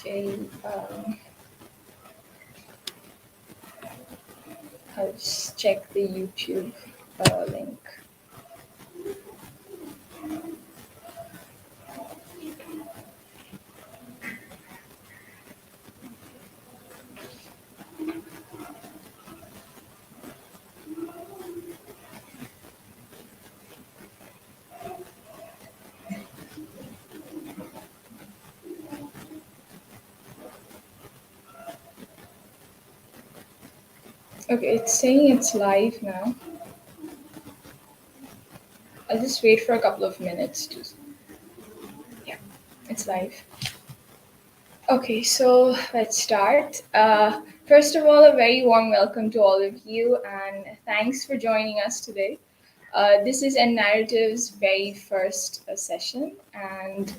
Okay, I'll just check the YouTube link. Okay, it's saying it's live now. I'll just wait for a couple of minutes to. Yeah, it's live. Okay, so let's start. First of all, a very warm welcome to all of you, and thanks for joining us today. This is Narrative's very first session, and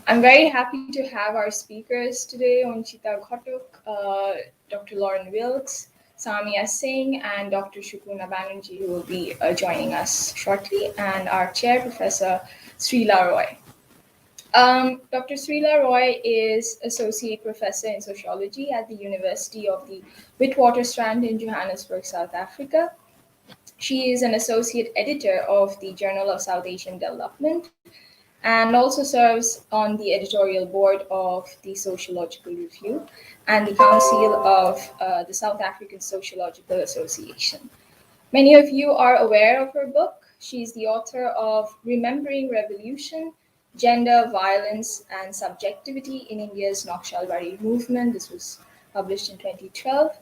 I'm very happy to have our speakers today, Anchita Ghatak, Dr. Lauren Wilks, Samia Singh, and Dr. Supurna Banerjee, who will be joining us shortly, and our chair, Professor Srila Roy. Dr. Srila Roy is Associate Professor in Sociology at the University of the Witwatersrand in Johannesburg, South Africa. She is an Associate Editor of the Journal of South Asian Development and also serves on the editorial board of the Sociological Review and the Council of the South African Sociological Association. Many of you are aware of her book. She's the author of Remembering Revolution, Gender, Violence, and Subjectivity in India's Naxalbari Movement. This was published in 2012.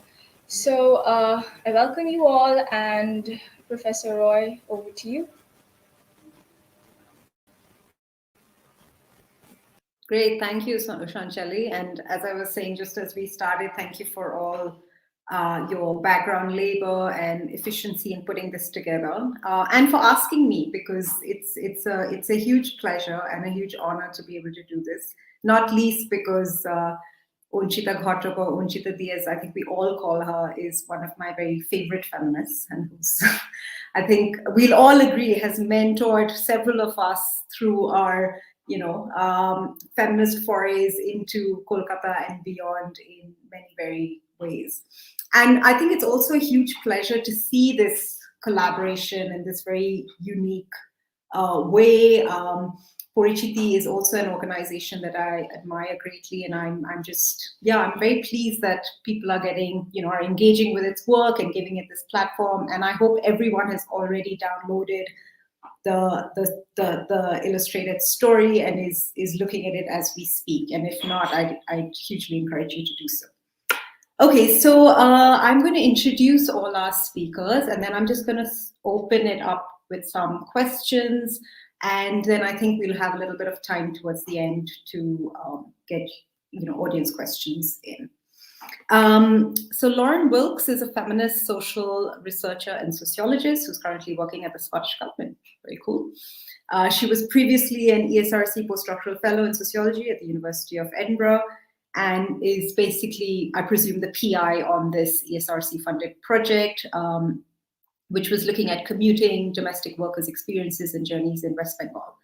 So I welcome you all, and Professor Roy, over to you. Great, thank you, Sanchali. And as I was saying, just as we started, thank you for all your background labor and efficiency in putting this together, and for asking me, because it's a huge pleasure and a huge honor to be able to do this. Not least because Anchita Ghatak, or Anchita Diaz, I think we all call her, is one of my very favorite feminists, and who's, I think we'll all agree, has mentored several of us through our feminist forays into Kolkata and beyond in many very ways. And I think it's also a huge pleasure to see this collaboration in this very unique way. Parichiti is also an organization that I admire greatly, and I'm very pleased that people are are engaging with its work and giving it this platform. And I hope everyone has already downloaded the illustrated story and is looking at it as we speak. And if not, I'd hugely encourage you to do so. Okay, so I'm going to introduce all our speakers, and then I'm just going to open it up with some questions, and then I think we'll have a little bit of time towards the end to get audience questions in. So Lauren Wilks is a feminist social researcher and sociologist who's currently working at the Scottish Government. Very cool. She was previously an ESRC postdoctoral fellow in sociology at the University of Edinburgh, and is basically, I presume, the PI on this ESRC-funded project, which was looking at commuting domestic workers' experiences and journeys in West Bengal.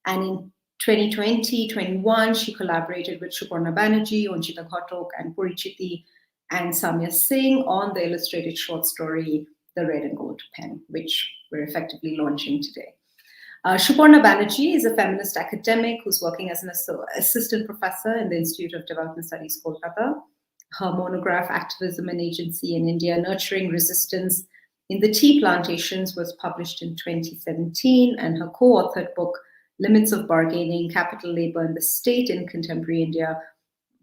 And in 2020-21, she collaborated with Supurna Banerjee, Anchita Ghatak, and Parichiti, and Samia Singh on the illustrated short story, The Red and Gold Pen, which we're effectively launching today. Supurna Banerjee is a feminist academic who's working as an assistant professor in the Institute of Development Studies, Kolkata. Her monograph, Activism and Agency in India, Nurturing Resistance in the Tea Plantations, was published in 2017, and her co-authored book, Limits of Bargaining, Capital Labor and the State in Contemporary India,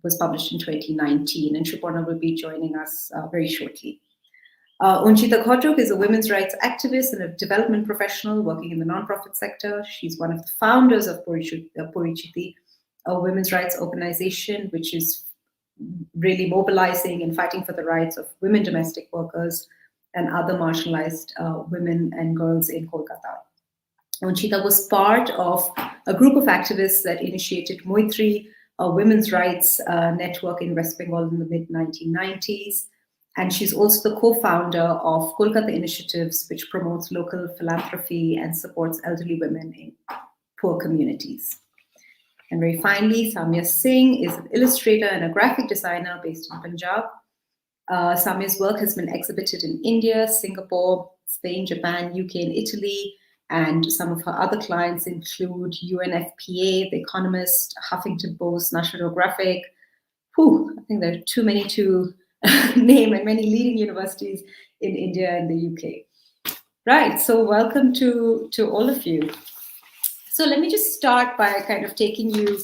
was published in 2019, and Supurna will be joining us very shortly. Anchita Ghatak is a women's rights activist and a development professional working in the nonprofit sector. She's one of the founders of Parichiti, a women's rights organization which is really mobilizing and fighting for the rights of women domestic workers and other marginalized women and girls in Kolkata. Anchita was part of a group of activists that initiated Moitri, a women's rights network in West Bengal in the mid-1990s. And she's also the co-founder of Kolkata Initiatives, which promotes local philanthropy and supports elderly women in poor communities. And very finally, Samia Singh is an illustrator and a graphic designer based in Punjab. Samia's work has been exhibited in India, Singapore, Spain, Japan, UK, and Italy. And some of her other clients include UNFPA, The Economist, Huffington Post, National Geographic. I think there are too many to name, and many leading universities in India and the UK. Right, so welcome to all of you. So let me just start by kind of taking you,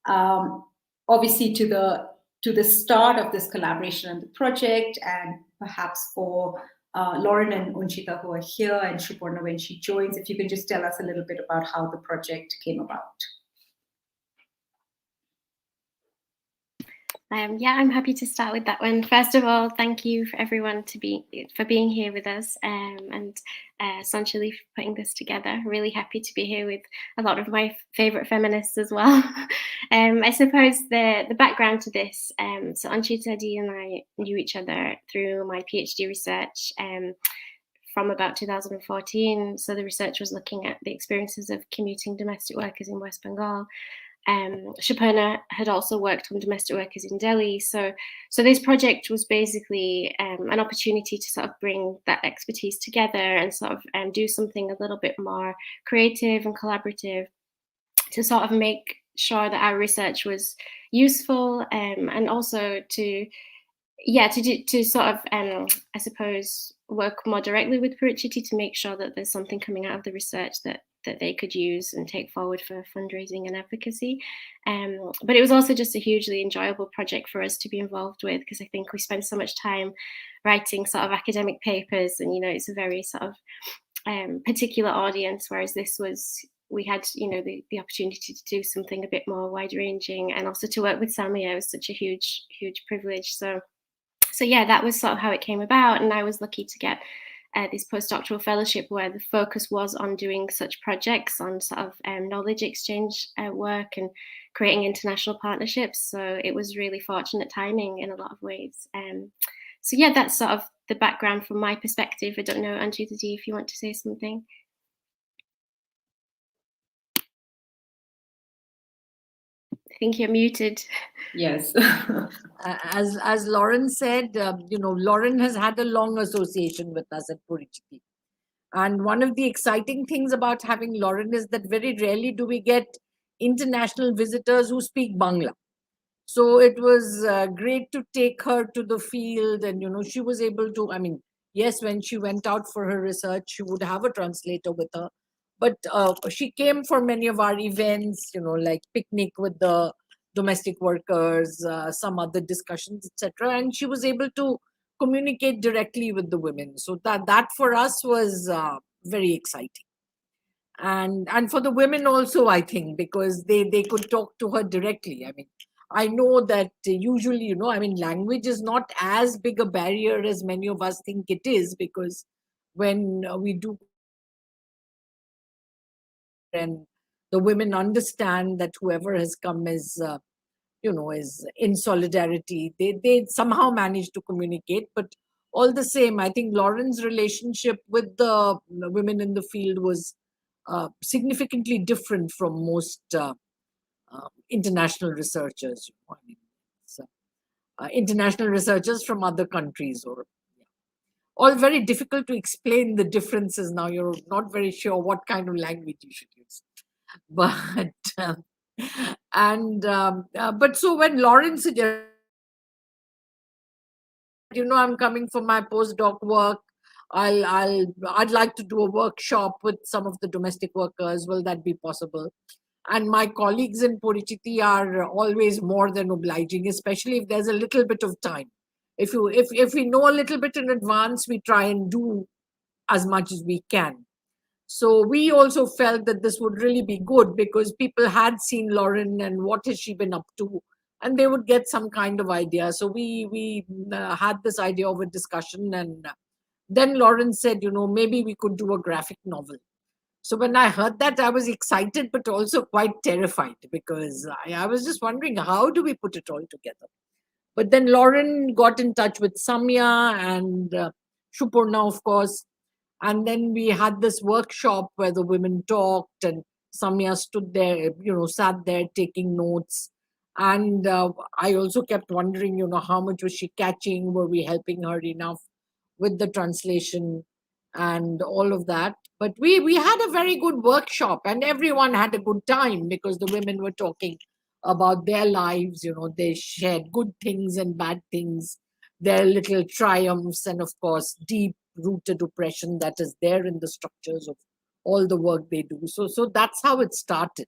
obviously, to the start of this collaboration and the project, and perhaps for Lauren and Anchita who are here, and Supurna when she joins, if you can just tell us a little bit about how the project came about. Yeah, I'm happy to start with that one. First of all, thank you for everyone for being here with us, and Sanchali for putting this together. Really happy to be here with a lot of my favorite feminists as well. I suppose the background to this. So Anchita D and I knew each other through my PhD research. From about 2014. So the research was looking at the experiences of commuting domestic workers in West Bengal. Supurna had also worked on domestic workers in Delhi. So this project was basically an opportunity to sort of bring that expertise together and sort of do something a little bit more creative and collaborative to sort of make sure that our research was useful, and also to sort of, I suppose, work more directly with Parichiti to make sure that there's something coming out of the research that they could use and take forward for fundraising and advocacy. But it was also just a hugely enjoyable project for us to be involved with, because I think we spend so much time writing sort of academic papers, and, you know, it's a very sort of particular audience, whereas this was, we had, you know, the opportunity to do something a bit more wide ranging, and also to work with Samia was such a huge privilege. So yeah, that was sort of how it came about, and I was lucky to get this postdoctoral fellowship where the focus was on doing such projects, on sort of knowledge exchange work and creating international partnerships. So it was really fortunate timing in a lot of ways. So yeah, that's sort of the background from my perspective. I don't know, Anchita, if you want to say something. I think you're muted. Yes. As Lauren said, Lauren has had a long association with us at Parichiti. And one of the exciting things about having Lauren is that very rarely do we get international visitors who speak Bangla. So it was great to take her to the field, and, she was able to, yes, when she went out for her research, she would have a translator with her. But she came for many of our events, like picnic with the domestic workers, some other discussions, etc. And she was able to communicate directly with the women. So that for us was very exciting. And for the women also, I think, because they could talk to her directly. I know that usually, language is not as big a barrier as many of us think it is, because when we do, and the women understand that whoever has come is in solidarity, they somehow manage to communicate. But all the same, I think Lauren's relationship with the women in the field was significantly different from most international researchers. International researchers from other countries, or all very difficult to explain the differences. Now you're not very sure what kind of language you should use, but but so when Lauren suggested, I'm coming for my postdoc work, I'd like to do a workshop with some of the domestic workers. Will that be possible? And my colleagues in Parichiti are always more than obliging, especially if there's a little bit of time. If we know a little bit in advance, we try and do as much as we can. So we also felt that this would really be good, because people had seen Lauren and what has she been up to, and they would get some kind of idea. So we had this idea of a discussion, and then Lauren said, maybe we could do a graphic novel. So when I heard that, I was excited, but also quite terrified, because I was just wondering, how do we put it all together? But then Lauren got in touch with Samia and Supurna, of course. And then we had this workshop where the women talked, and Samia stood there, sat there taking notes. And I also kept wondering, how much was she catching? Were we helping her enough with the translation and all of that? But we had a very good workshop, and everyone had a good time because the women were talking about their lives. They shared good things and bad things, their little triumphs, and of course, deep rooted oppression that is there in the structures of all the work they do. So that's how it started.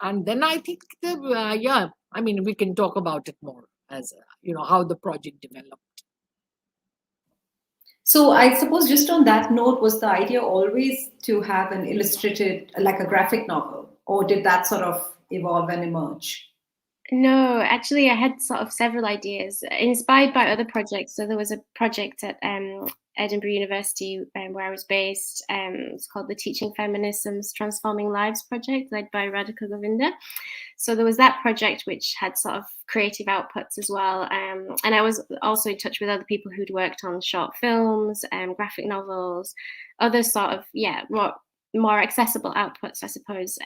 And then I think, we can talk about it more as, how the project developed. So I suppose just on that note, was the idea always to have an illustrated, like a graphic novel, or did that sort of evolve and emerge? No, actually, I had sort of several ideas inspired by other projects. So there was a project at Edinburgh University where I was based. It's called the Teaching Feminisms Transforming Lives project, led by Radhika Govinda. So there was that project which had sort of creative outputs as well. And I was also in touch with other people who'd worked on short films, graphic novels, other sort of, more accessible outputs, I suppose.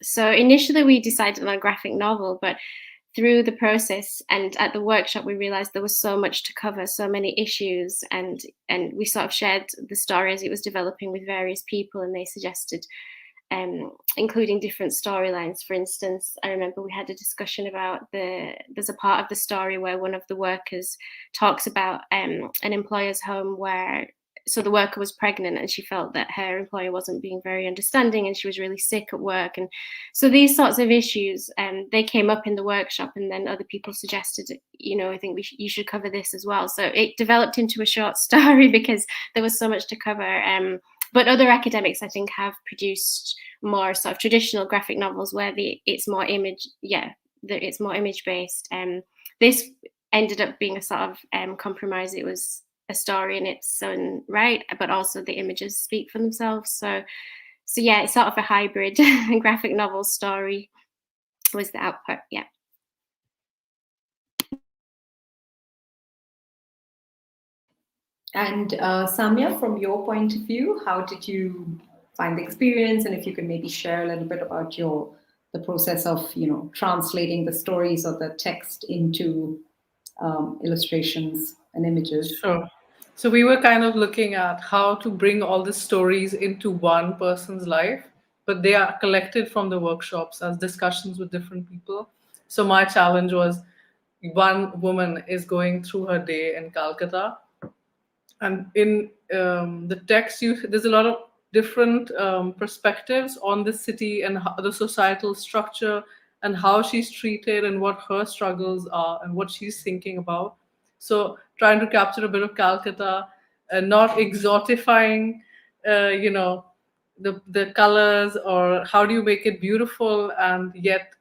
So initially we decided on a graphic novel, but through the process and at the workshop, we realized there was so much to cover, so many issues, and we sort of shared the story as it was developing with various people, and they suggested including different storylines. For instance, I remember we had a discussion about there's a part of the story where one of the workers talks about an employer's home where, so the worker was pregnant and she felt that her employer wasn't being very understanding and she was really sick at work. And so these sorts of issues, they came up in the workshop, and then other people suggested, I think you should cover this as well. So it developed into a short story because there was so much to cover. But other academics, I think, have produced more sort of traditional graphic novels where it's more image based. This ended up being a sort of compromise. It was a story in its own right, but also the images speak for themselves. So yeah, it's sort of a hybrid graphic novel story was the output. Yeah. And Samia, from your point of view, how did you find the experience? And if you could maybe share a little bit about the process of translating the stories or the text into illustrations and images. Sure. So we were kind of looking at how to bring all the stories into one person's life, but they are collected from the workshops as discussions with different people. So my challenge was, one woman is going through her day in Calcutta, and in the text there's a lot of different perspectives on the city and the societal structure and how she's treated and what her struggles are and what she's thinking about. So trying to capture a bit of Calcutta and not exotifying the colors, or how do you make it beautiful and yet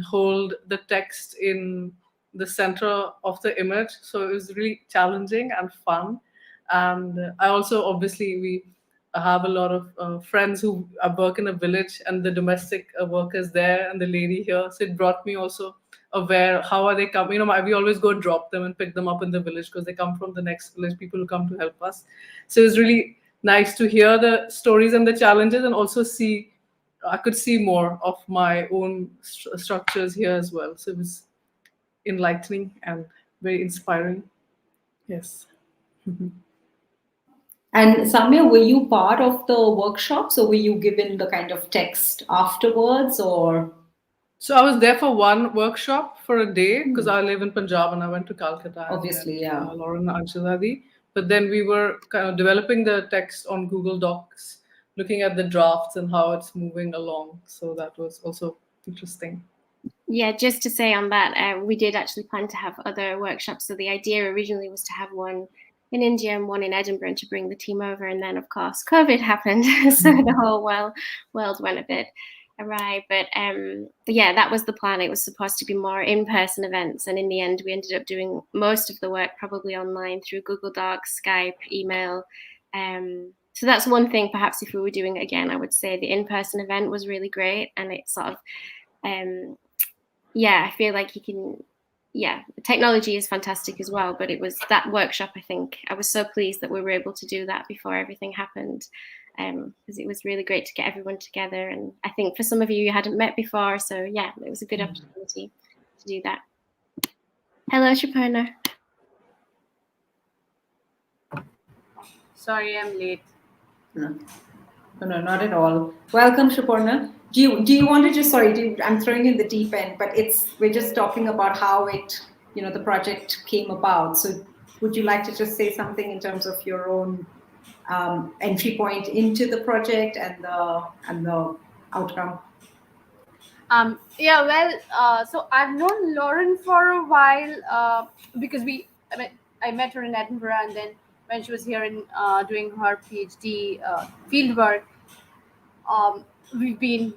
hold the text in the center of the image. So it was really challenging and fun. And I also, obviously, we have a lot of friends who work in a village, and the domestic workers there and the lady here. So it brought me also aware, how are they coming? We always go drop them and pick them up in the village because they come from the next village, people who come to help us. So it was really nice to hear the stories and the challenges, and also I could see more of my own structures here as well. So it was enlightening and very inspiring. Yes. And Samia, were you part of the workshops, or were you given the kind of text afterwards, or? So I was there for one workshop for a day because I live in Punjab and I went to Calcutta. Obviously, yeah. Lauren and Anchita. But then we were kind of developing the text on Google Docs, looking at the drafts and how it's moving along. So that was also interesting. Yeah, just to say on that, we did actually plan to have other workshops. So the idea originally was to have one in India and one in Edinburgh to bring the team over. And then, of course, COVID happened. So the whole world went a bit awry. But yeah, that was the plan. It was supposed to be more in-person events. And in the end, we ended up doing most of the work probably online through Google Docs, Skype, email. So that's one thing, perhaps if we were doing it again, I would say the in-person event was really great. And it sort of, I feel like technology is fantastic as well, but it was that workshop, I think, I was so pleased that we were able to do that before everything happened. because it was really great to get everyone together. And I think for some of you hadn't met before, so yeah, it was a good opportunity to do that. Hello, Supurna. Sorry, I'm late. No, not at all. Welcome, Supurna. Do you want to just, I'm throwing in the deep end, but we're just talking about how the project came about. So would you like to just say something in terms of your own entry point into the project and the outcome? So I've known Lauren for a while because I met her in Edinburgh, and then when she was here in doing her PhD fieldwork, we've been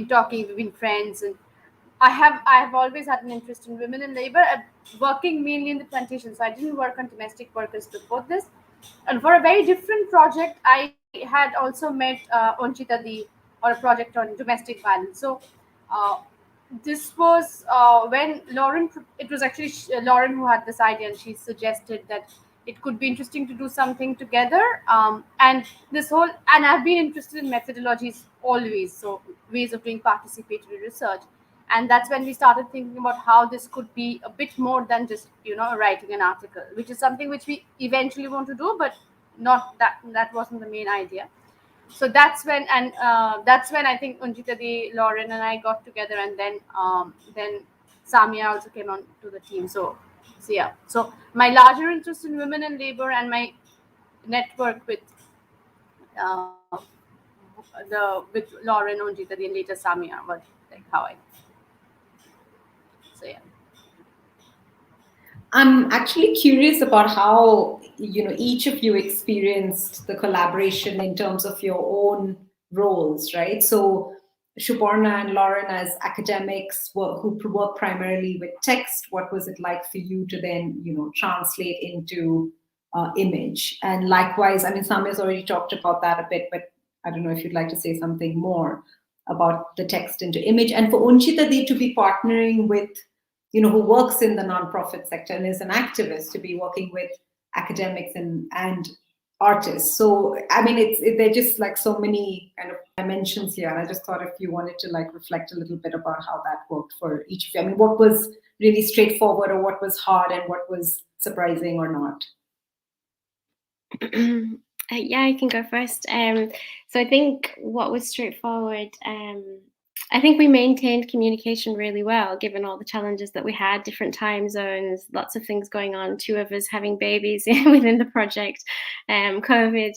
talking, we've been friends, and I have always had an interest in women in labor, working mainly in the plantation. So I didn't work on domestic workers before this, and for a very different project, I had also met Anchita or a project on domestic violence. So uh, this was when Lauren. It was actually Lauren who had this idea, and she suggested that it could be interesting to do something together. And I've been interested in methodologies always, so ways of doing participatory research. And that's when we started thinking about how this could be a bit more than just writing an article, which is something which we eventually want to do, but not that wasn't the main idea. So that's when I think Anchita, Lauren, and I got together, and then Samia also came on to the team. So yeah. So my larger interest in women in labor and my network with with Lauren, Anchita, and later Samia was like how I. So yeah. I'm actually curious about how each of you experienced the collaboration in terms of your own roles, right? So Supurna and Lauren as academics who work primarily with text, what was it like for you to then translate into image? And likewise, I mean, Samia's already talked about that a bit, but I don't know if you'd like to say something more about the text into image, and for Anchita to be partnering with who works in the nonprofit sector and is an activist, to be working with academics and artists. So, I mean, they're just like so many kind of dimensions here. And I just thought if you wanted to reflect a little bit about how that worked for each of you. I mean, what was really straightforward or what was hard and what was surprising or not? Yeah, I can go first. So I think what was straightforward, I think we maintained communication really well, given all the challenges that we had, different time zones, lots of things going on, 2 of us having babies within the project, COVID.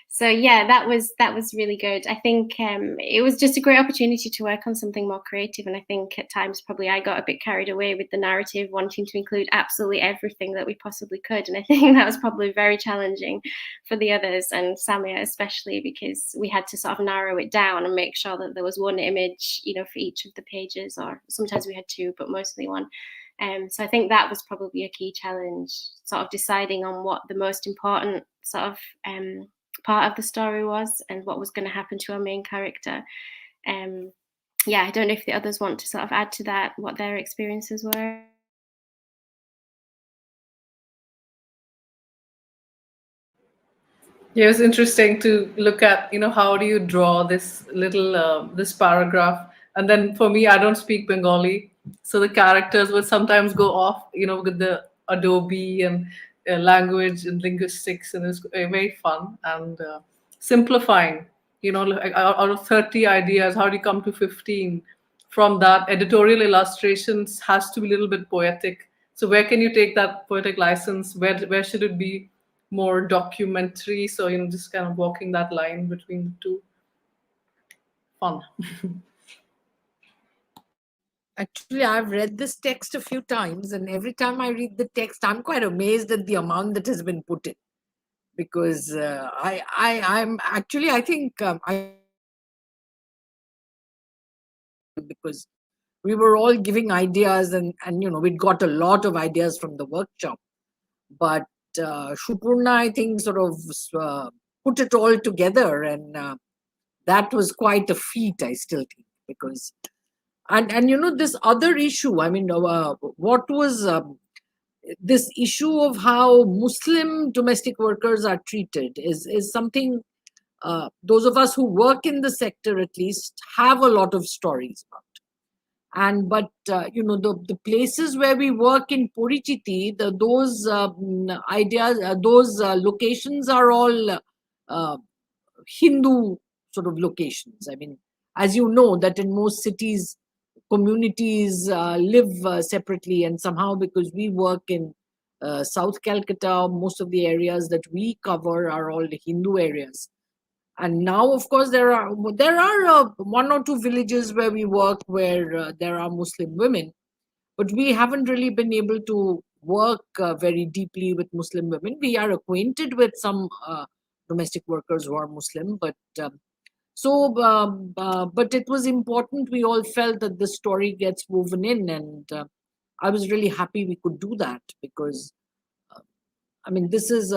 So yeah, that was really good. I think it was just a great opportunity to work on something more creative. And I think at times probably I got a bit carried away with the narrative, wanting to include absolutely everything that we possibly could. And I think that was probably very challenging for the others, and Samia especially, because we had to sort of narrow it down and make sure that there was one image, for each of the pages, or sometimes we had 2, but mostly 1. So I think that was probably a key challenge, sort of deciding on what the most important sort of part of the story was and what was going to happen to our main character. Yeah, I don't know if the others want to sort of add to that, what their experiences were. Yeah, it's interesting to look at, how do you draw this little, this paragraph. And then for me, I don't speak Bengali. So the characters would sometimes go off, with the Adobe and language and linguistics. And it's very fun and simplifying, out of 30 ideas, how do you come to 15? From that, editorial illustrations has to be a little bit poetic. So where can you take that poetic license? Where should it be more documentary? So just kind of walking that line between the two. Fun. Actually, I've read this text a few times, and every time I read the text, I'm quite amazed at the amount that has been put in. Because I think because we were all giving ideas, and we'd got a lot of ideas from the workshop, but Supurna, I think, sort of put it all together, and that was quite a feat, I still think, because and this other issue, I mean, what was this issue of how Muslim domestic workers are treated is something those of us who work in the sector at least have a lot of stories about. And but the places where we work in Parichiti, those ideas, those locations are all Hindu sort of locations. I mean, as you know, that in most cities, communities live separately, and somehow because we work in South Calcutta, most of the areas that we cover are all the Hindu areas. And now, of course, there are one or two villages where we work where there are Muslim women, but we haven't really been able to work very deeply with Muslim women. We are acquainted with some domestic workers who are Muslim, but but it was important. We all felt that the story gets woven in, and I was really happy we could do that because I mean, this is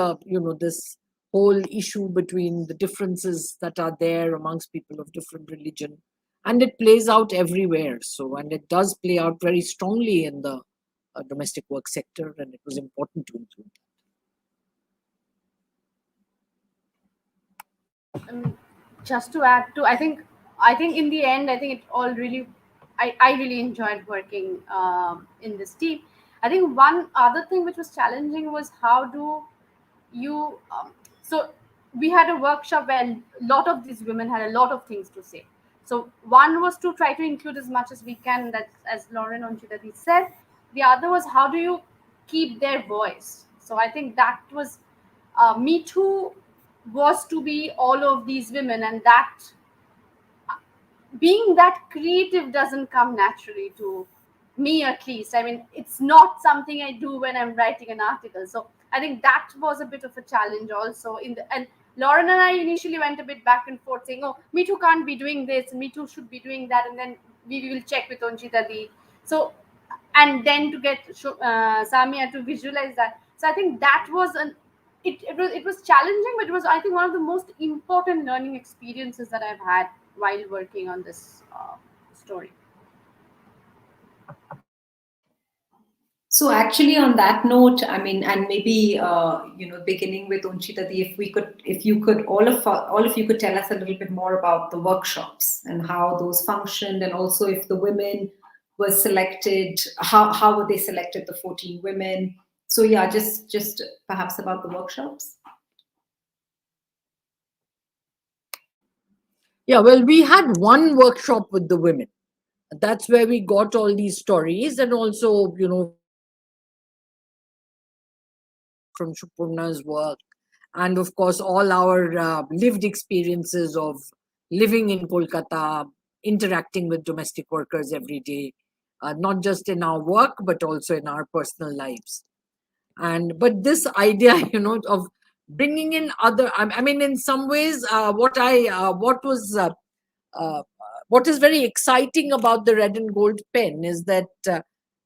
this whole issue between the differences that are there amongst people of different religion, and it plays out everywhere. So, and it does play out very strongly in the domestic work sector, and it was important to include Just to add to, I think in the end, I think it all really, I really enjoyed working in this team. I think one other thing which was challenging was how do you so we had a workshop where a lot of these women had a lot of things to say. So one was to try to include as much as we can, that as Lauren and Anchita said. The other was how do you keep their voice. So I think that was Me Too was to be all of these women, and that being that creative doesn't come naturally to me, at least. I mean, it's not something I do when I'm writing an article. So I think that was a bit of a challenge also and Lauren and I initially went a bit back and forth saying, oh, Me Too can't be doing this and Me Too should be doing that, and then we will check with Anchita Di. So and then to get Samia to visualize that. So I think that was it was challenging, but it was, I think, one of the most important learning experiences that I've had while working on this story. So actually, on that note, I mean, and maybe beginning with Anchita, if you could, all of you could tell us a little bit more about the workshops and how those functioned, and also if the women were selected, how were they selected, the 14 women? So yeah, just perhaps about the workshops. Yeah, well, we had one workshop with the women. That's where we got all these stories, and also, from Supurna's work, and of course, all our lived experiences of living in Kolkata, interacting with domestic workers every day, not just in our work, but also in our personal lives. But this idea, of bringing in other, I mean, in some ways, what is very exciting about the Red and Gold pen is that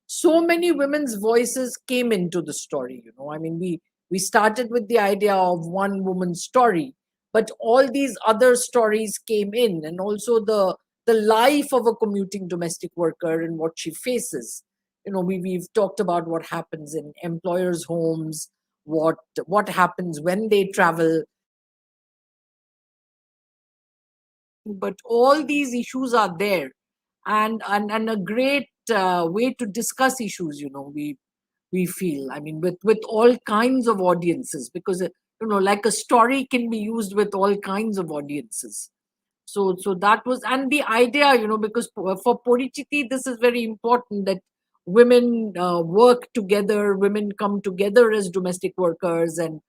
so many women's voices came into the story. I mean, we started with the idea of one woman's story, but all these other stories came in, and also the life of a commuting domestic worker and what she faces. We've talked about what happens in employers' homes, what happens when they travel, but all these issues are there, and a great way to discuss issues. We feel, I mean, with all kinds of audiences, because like a story can be used with all kinds of audiences. So that was, and the idea, because for Parichiti, this is very important, that women work together, women come together as domestic workers, and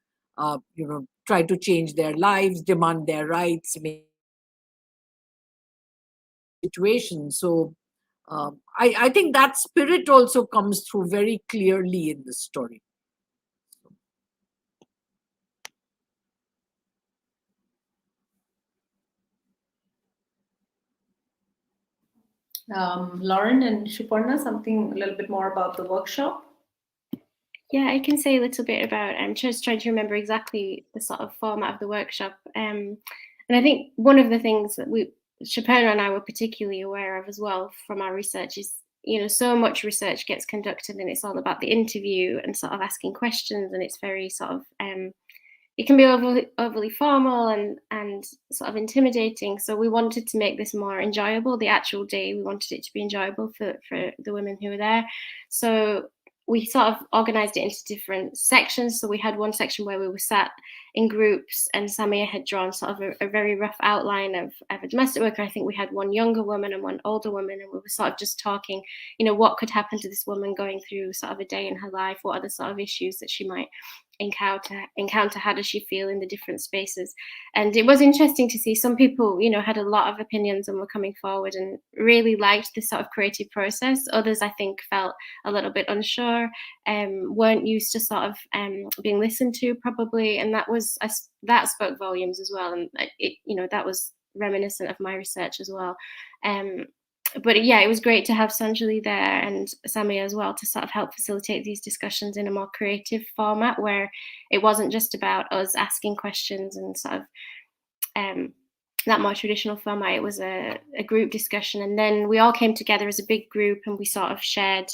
try to change their lives, demand their rights, situation. So I think that spirit also comes through very clearly in the story. Lauren and Supurna, something a little bit more about the workshop? Yeah, I can say a little bit about. I'm just trying to remember exactly the sort of format of the workshop. And I think one of the things that Supurna and I were particularly aware of as well from our research is, so much research gets conducted and it's all about the interview and sort of asking questions, and it's very sort of it can be overly formal and sort of intimidating. So we wanted to make this more enjoyable. The actual day, we wanted it to be enjoyable for the women who were there. So we sort of organized it into different sections. So we had one section where we were sat in groups, and Samia had drawn sort of a very rough outline of a domestic worker. I think we had one younger woman and one older woman, and we were sort of just talking, what could happen to this woman going through sort of a day in her life? What are the sort of issues that she might encounter? How does she feel in the different spaces? And it was interesting to see some people had a lot of opinions and were coming forward and really liked this sort of creative process. Others, I think, felt a little bit unsure, weren't used to sort of being listened to probably, and that spoke volumes as well. And that was reminiscent of my research as well. But yeah, it was great to have Sanchali there and Samia as well to sort of help facilitate these discussions in a more creative format, where it wasn't just about us asking questions and sort of that more traditional format. It was a group discussion, and then we all came together as a big group and we sort of shared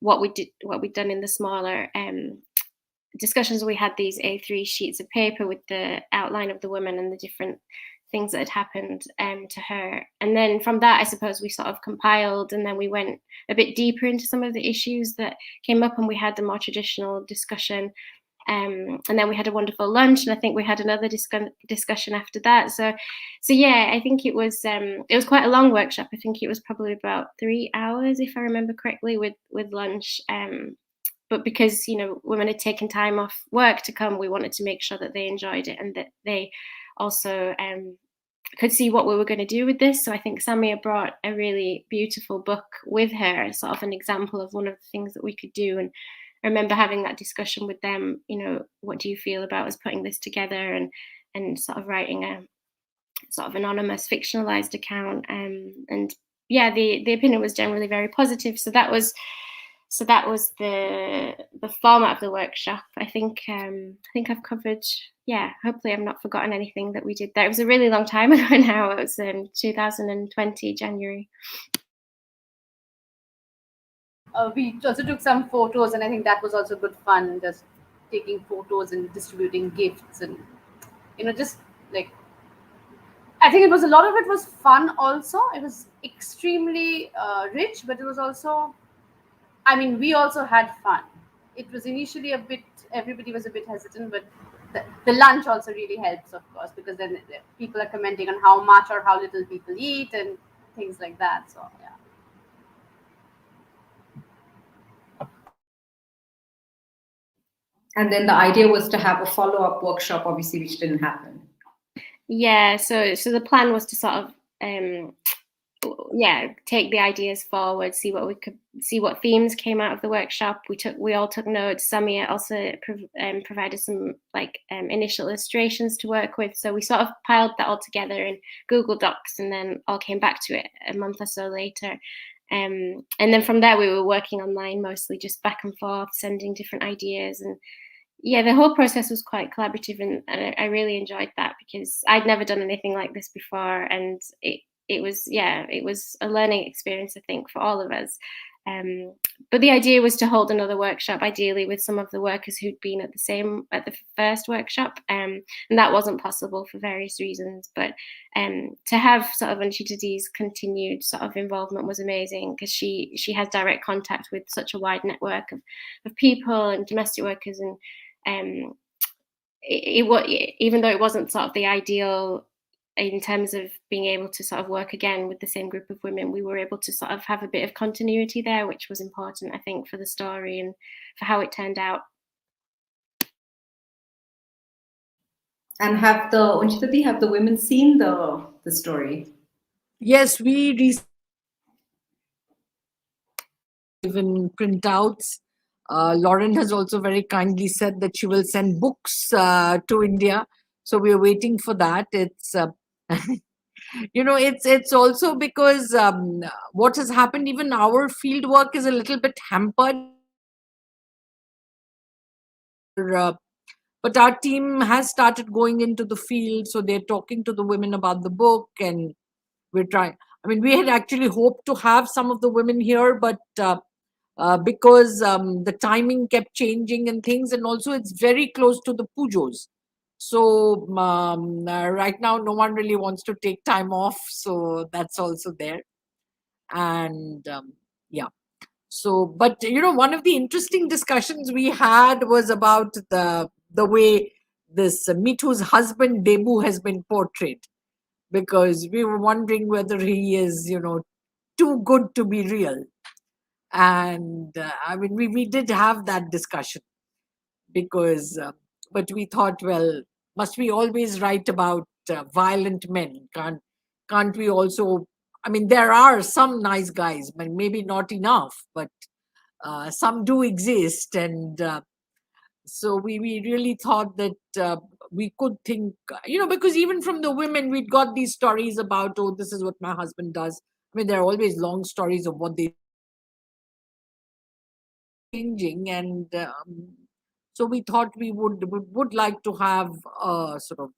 what we'd done in the smaller discussions. We had these A3 sheets of paper with the outline of the woman and the different things that had happened to her. And then from that, I suppose we sort of compiled, and then we went a bit deeper into some of the issues that came up, and we had the more traditional discussion. And then we had a wonderful lunch, and I think we had another discussion after that. So yeah, I think it was quite a long workshop. I think it was probably about 3 hours, if I remember correctly, with lunch. But because women had taken time off work to come, we wanted to make sure that they enjoyed it and that they also could see what we were going to do with this. So I think Samia brought a really beautiful book with her, sort of an example of one of the things that we could do. And I remember having that discussion with them, what do you feel about us putting this together and sort of writing a sort of anonymous fictionalized account. And yeah, the opinion was generally very positive. So that was the format of the workshop. I think I've covered. Yeah, hopefully I've not forgotten anything that we did there. It was a really long time ago now. It was in 2020 January. We also took some photos, and I think that was also good fun, just taking photos and distributing gifts, and just like, I think a lot of it was fun also. It was extremely rich, but it was also, we also had fun. It was initially everybody was a bit hesitant, but the lunch also really helps, of course, because then people are commenting on how much or how little people eat and things like that. So yeah. And then the idea was to have a follow-up workshop, obviously, which didn't happen. Yeah, so the plan was to sort of take the ideas forward, see what themes came out of the workshop. We all took notes. Samia also provided some initial illustrations to work with. So we sort of piled that all together in Google Docs, and then all came back to it a month or so later. And then from there, we were working online mostly, just back and forth, sending different ideas. And yeah, the whole process was quite collaborative, and I really enjoyed that because I'd never done anything like this before, and it was a learning experience, I think, for all of us. But the idea was to hold another workshop, ideally with some of the workers who'd been at the first workshop, and that wasn't possible for various reasons. But to have sort of Anchita Ghatak's continued sort of involvement was amazing, because she has direct contact with such a wide network of people and domestic workers, and even though it wasn't sort of the ideal in terms of being able to sort of work again with the same group of women, we were able to sort of have a bit of continuity there, which was important, I think, for the story and for how it turned out. And have the women seen the story? Yes, we even printouts. Lauren has also very kindly said that she will send books to India. So we're waiting for that. It's it's also because what has happened, even our field work is a little bit hampered. But our team has started going into the field, so they're talking to the women about the book, and we're trying. We had actually hoped to have some of the women here, but because the timing kept changing and things, and also it's very close to the pujos. So right now, no one really wants to take time off. So that's also there. And yeah. So, but one of the interesting discussions we had was about the way this Mithu's husband Debu has been portrayed, because we were wondering whether he is, too good to be real. And I mean, we did have that discussion, because, but we thought, well, must we always write about violent men? Can't we also? I mean, there are some nice guys, but maybe not enough, but some do exist. And so we really thought that we could think, because even from the women, we'd got these stories about, oh, this is what my husband does. I mean, there are always long stories of what they changing. And so we thought we would like to have a sort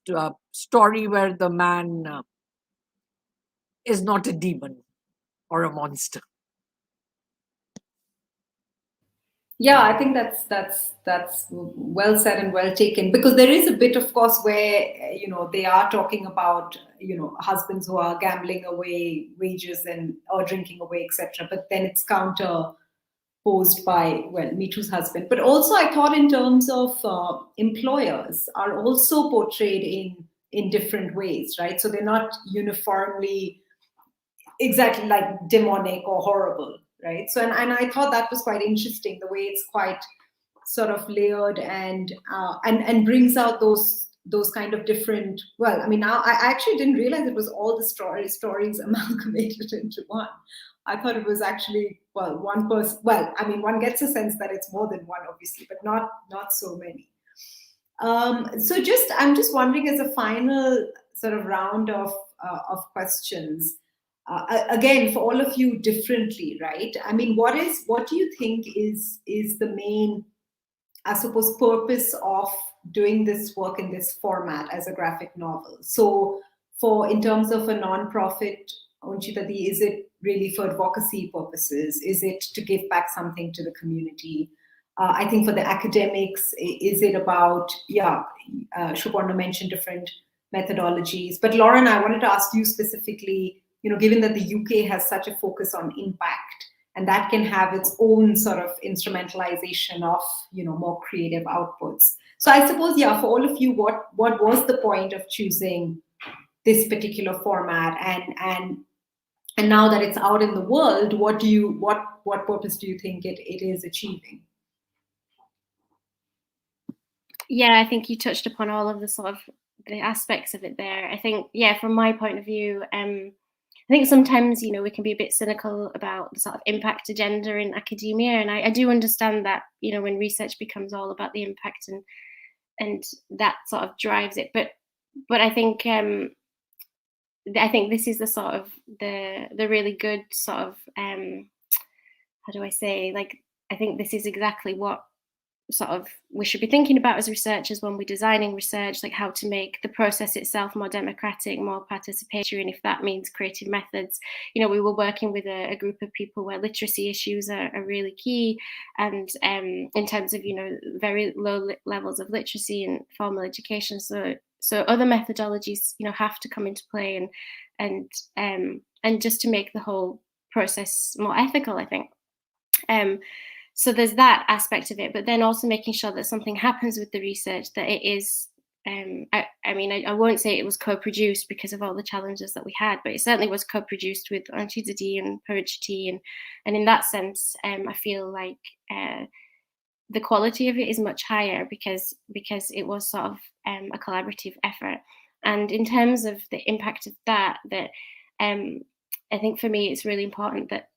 of story where the man is not a demon or a monster. Yeah, I think that's well said and well taken, because there is a bit, of course, where they are talking about husbands who are gambling away wages and or drinking away, etc. But then it's counterposed by, well, Mithu's husband. But also, I thought in terms of employers are also portrayed in different ways, right? So they're not uniformly exactly like demonic or horrible, right? So and I thought that was quite interesting, the way it's quite sort of layered and brings out those kind of different. Well, I mean, now I actually didn't realize it was all the stories amalgamated into one. I thought it was actually, well, one person. Well, I mean, one gets a sense that it's more than one, obviously, but not so many. So I'm just wondering, as a final sort of round of questions, again, for all of you differently, right? I mean, what do you think is the main, I suppose, purpose of doing this work in this format as a graphic novel? So in terms of a non-profit, Anchita, is it really for advocacy purposes? Is it to give back something to the community? I think for the academics, is it about, Supurna mentioned different methodologies. But Lauren, I wanted to ask you specifically, given that the UK has such a focus on impact, and that can have its own sort of instrumentalization of, more creative outputs. So I suppose, for all of you, what was the point of choosing this particular format? And now that it's out in the world, what purpose do you think it is achieving? Yeah, I think you touched upon all of the sort of the aspects of it there. I think, from my point of view, I think sometimes, we can be a bit cynical about the sort of impact agenda in academia. And I do understand that, when research becomes all about the impact and that sort of drives it. But I think this is the sort of the really good sort of, how do I say, like, I think this is exactly what sort of we should be thinking about as researchers when we're designing research, like how to make the process itself more democratic, more participatory, and if that means creative methods. We were working with a group of people where literacy issues are really key, and in terms of very low levels of literacy and formal education, so other methodologies have to come into play, and just to make the whole process more ethical, I think. So there's that aspect of it, but then also making sure that something happens with the research, that it is, I won't say it was co-produced because of all the challenges that we had, but it certainly was co-produced with Anchita Ghatak and Parichiti, and in that sense, I feel like the quality of it is much higher because it was sort of a collaborative effort. And in terms of the impact of that I think for me it's really important that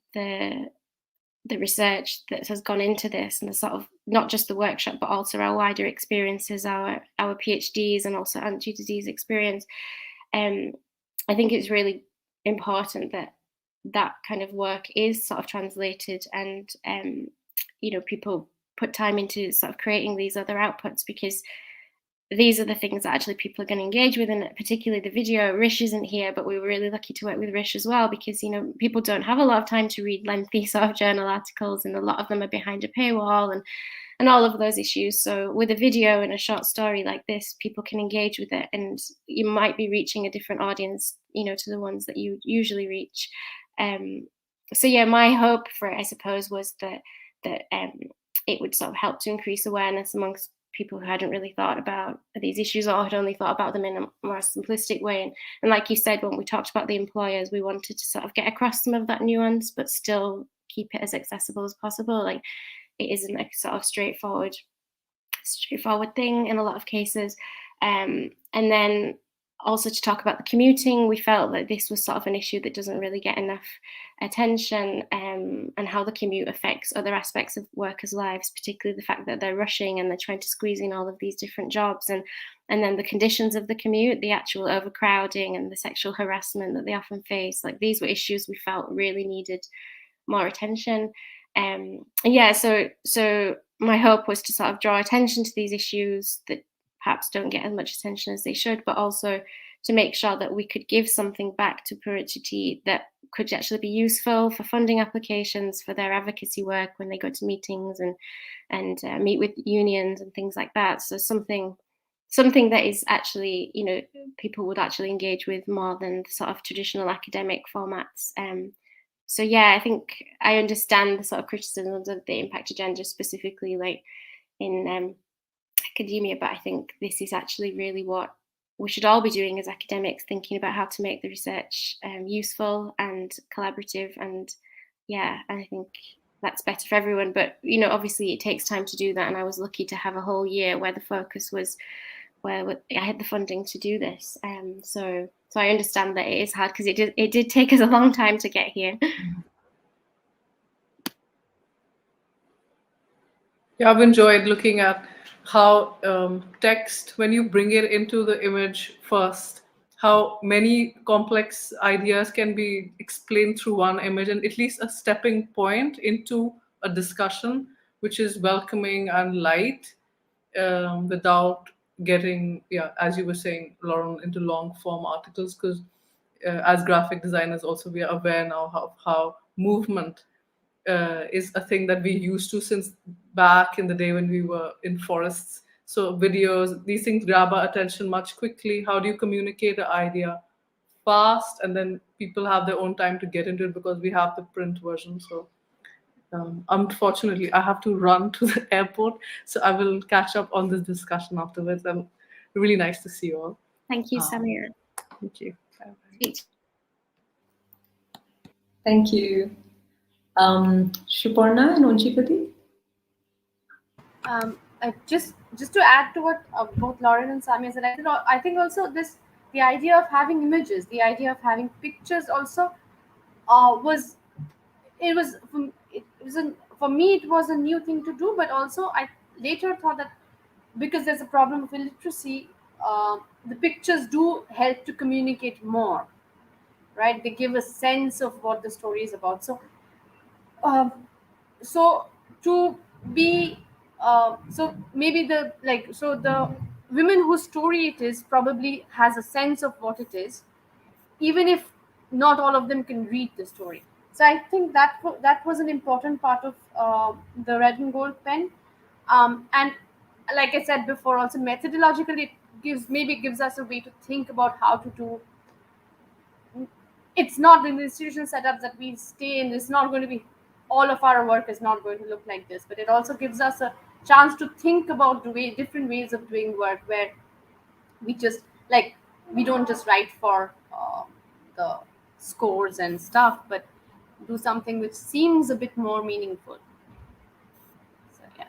the research that has gone into this, and the sort of not just the workshop but also our wider experiences, our PhDs, and also Anchita Ghata's experience, I think it's really important that kind of work is sort of translated, and people put time into sort of creating these other outputs, because these are the things that actually people are going to engage with, and particularly the video. Rish isn't here, but we were really lucky to work with Rish as well, because people don't have a lot of time to read lengthy sort of journal articles, and a lot of them are behind a paywall, and all of those issues. So with a video and a short story like this, people can engage with it, and you might be reaching a different audience, to the ones that you usually reach. So yeah, my hope for it, I suppose, was that it would sort of help to increase awareness amongst people who hadn't really thought about these issues or had only thought about them in a more simplistic way. And like you said, when we talked about the employers, we wanted to sort of get across some of that nuance, but still keep it as accessible as possible. Like, it isn't a sort of straightforward thing in a lot of cases. And then also to talk about the commuting, we felt that this was sort of an issue that doesn't really get enough attention, and how the commute affects other aspects of workers' lives, particularly the fact that they're rushing and they're trying to squeeze in all of these different jobs, and then the conditions of the commute, the actual overcrowding and the sexual harassment that they often face. Like, these were issues we felt really needed more attention. And yeah, so my hope was to sort of draw attention to these issues that perhaps don't get as much attention as they should, but also to make sure that we could give something back to Parichiti that could actually be useful for funding applications, for their advocacy work when they go to meetings and meet with unions and things like that. So something that is actually, people would actually engage with more than the sort of traditional academic formats. So yeah, I think I understand the sort of criticisms of the impact agenda specifically, like in academia, but I think this is actually really what we should all be doing as academics, thinking about how to make the research useful and collaborative. And yeah, I think that's better for everyone. But obviously it takes time to do that, and I was lucky to have a whole year where the focus was where I had the funding to do this. So I understand that it is hard, because it did take us a long time to get here. Yeah, I've enjoyed looking at how text, when you bring it into the image first, how many complex ideas can be explained through one image, and at least a stepping point into a discussion which is welcoming and light, without getting, yeah, as you were saying, Lauren, into long form articles. Because as graphic designers also, we are aware now how movement is a thing that we used to since back in the day when we were in forests. So videos, these things grab our attention much quickly. How do you communicate an idea fast, and then people have their own time to get into it because we have the print version? So unfortunately, I have to run to the airport, so I will catch up on this discussion afterwards. And really nice to see you all. Thank you, Samia. Thank you. Bye-bye. Thank you. Supurna and Anchita? Just to add to what both Lauren and Samia said, I think also the idea of having images, the idea of having pictures also for me it was a new thing to do. But also I later thought that because there's a problem of illiteracy, the pictures do help to communicate more, right? They give a sense of what the story is about. Um, so to be so maybe the women whose story it is probably has a sense of what it is, even if not all of them can read the story. So I think that was an important part of the red and gold pen. And like I said before, also methodologically it gives us a way to think about how to do. It's not in the institutional setups that we stay in. It's not going to be all of our work is not going to look like this, but it also gives us a chance to think about different ways of doing work, where we just we don't just write for the scores and stuff, but do something which seems a bit more meaningful. So yeah.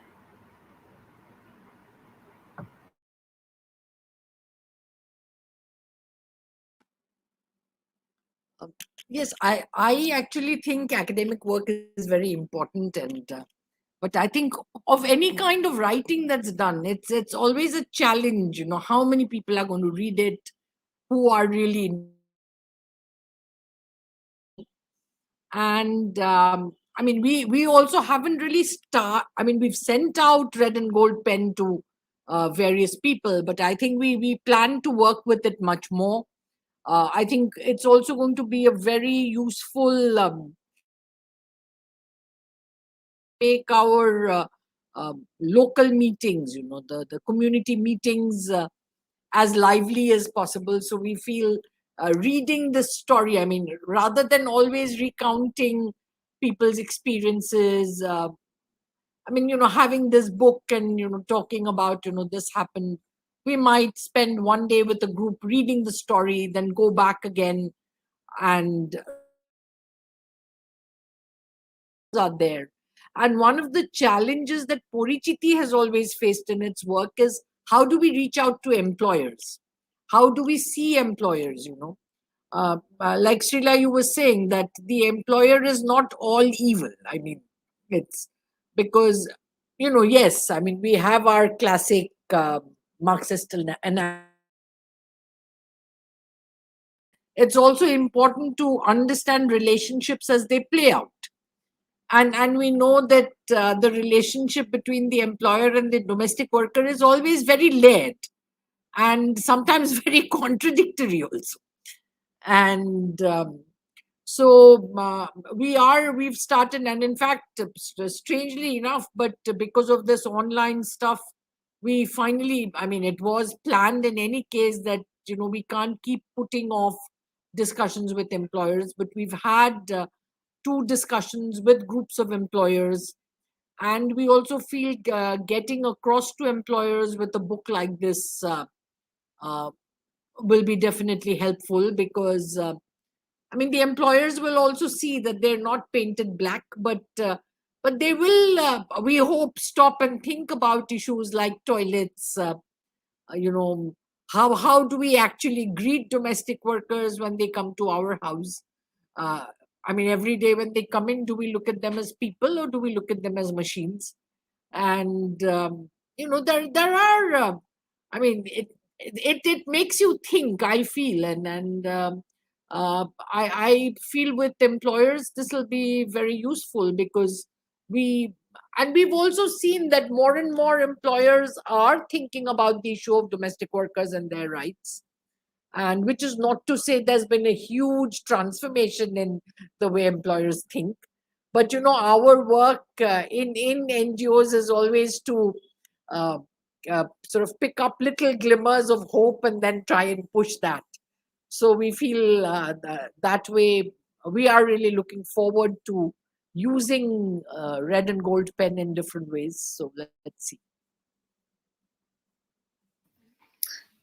Yes, I actually think academic work is very important, and but I think of any kind of writing that's done, it's always a challenge. How many people are going to read it, who are really, and I mean we also haven't really we've sent out red and gold pen to various people, but I think we plan to work with it much more. I think it's also going to be a very useful make our local meetings, the community meetings as lively as possible. So we feel reading the story, I mean, rather than always recounting people's experiences, I mean, having this book and, talking about, this happened, we might spend one day with a group reading the story, then go back again and are there. And one of the challenges that Parichiti has always faced in its work is how do we reach out to employers? How do we see employers, like Srila, you were saying that the employer is not all evil. I mean, it's because, yes, I mean, we have our classic Marxist analysis. It's also important to understand relationships as they play out. And we know that the relationship between the employer and the domestic worker is always very layered and sometimes very contradictory also. And so we've started, and in fact, strangely enough, but because of this online stuff, we finally, I mean, it was planned in any case that, we can't keep putting off discussions with employers, but we've had 2 discussions with groups of employers. And we also feel getting across to employers with a book like this will be definitely helpful, because I mean, the employers will also see that they're not painted black, but they will, we hope, stop and think about issues like toilets. How do we actually greet domestic workers when they come to our house? I mean, every day when they come in, do we look at them as people or do we look at them as machines? And there are. I mean, it makes you think. I feel, and I feel with employers this will be very useful, because we've also seen that more and more employers are thinking about the issue of domestic workers and their rights. And which is not to say there's been a huge transformation in the way employers think, but our work in NGOs is always to uh, sort of pick up little glimmers of hope and then try and push that. So we feel that way we are really looking forward to using red and gold pen in different ways. So let's see.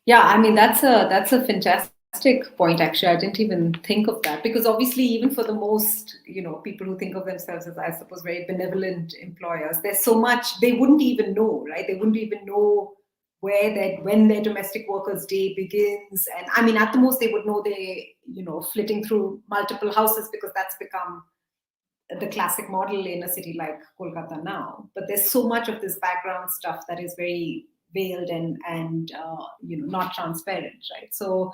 Yeah, I mean, that's a fantastic point. Actually, I didn't even think of that, because obviously, even for the most, people who think of themselves as, I suppose, very benevolent employers, there's so much they wouldn't even know, right? They wouldn't even know when their domestic workers' day begins. And I mean, at the most, they would know they, flitting through multiple houses, because that's become the classic model in a city like Kolkata now. But there's so much of this background stuff that is very veiled and not transparent, right? So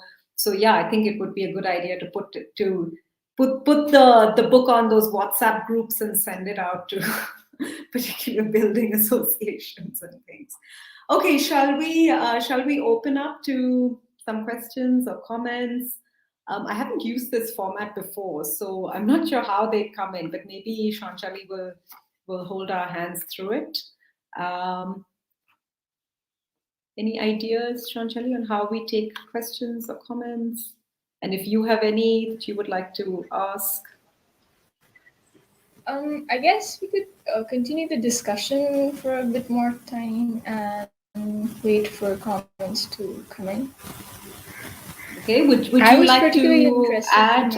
yeah, I think it would be a good idea to put the book on those WhatsApp groups and send it out to particular building associations and things. Okay, shall we open up to some questions or comments? I haven't used this format before, so I'm not sure how they come in, but maybe Sanchali will hold our hands through it. Any ideas, Sanchali, on how we take questions or comments? And if you have any that you would like to ask? I guess we could continue the discussion for a bit more time and wait for comments to come in. Okay, would you like to add?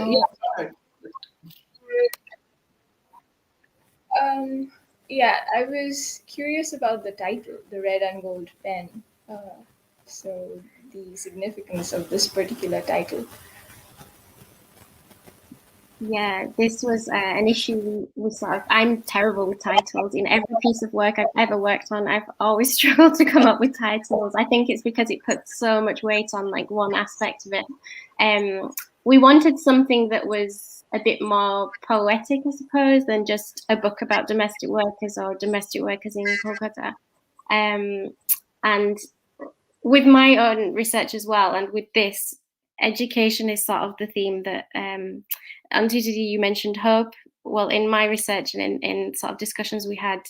Yeah, I was curious about the title, The Red and Gold Pen. So the significance of this particular title. Yeah, this was an issue we sort of, I'm terrible with titles. In every piece of work I've ever worked on, I've always struggled to come up with titles. I think it's because it puts so much weight on like one aspect of it. We wanted something that was a bit more poetic, I suppose, than just a book about domestic workers or domestic workers in Kolkata. And with my own research as well, and with this, education is sort of the theme that Anchita, you mentioned hope. Well, in my research and in sort of discussions we had,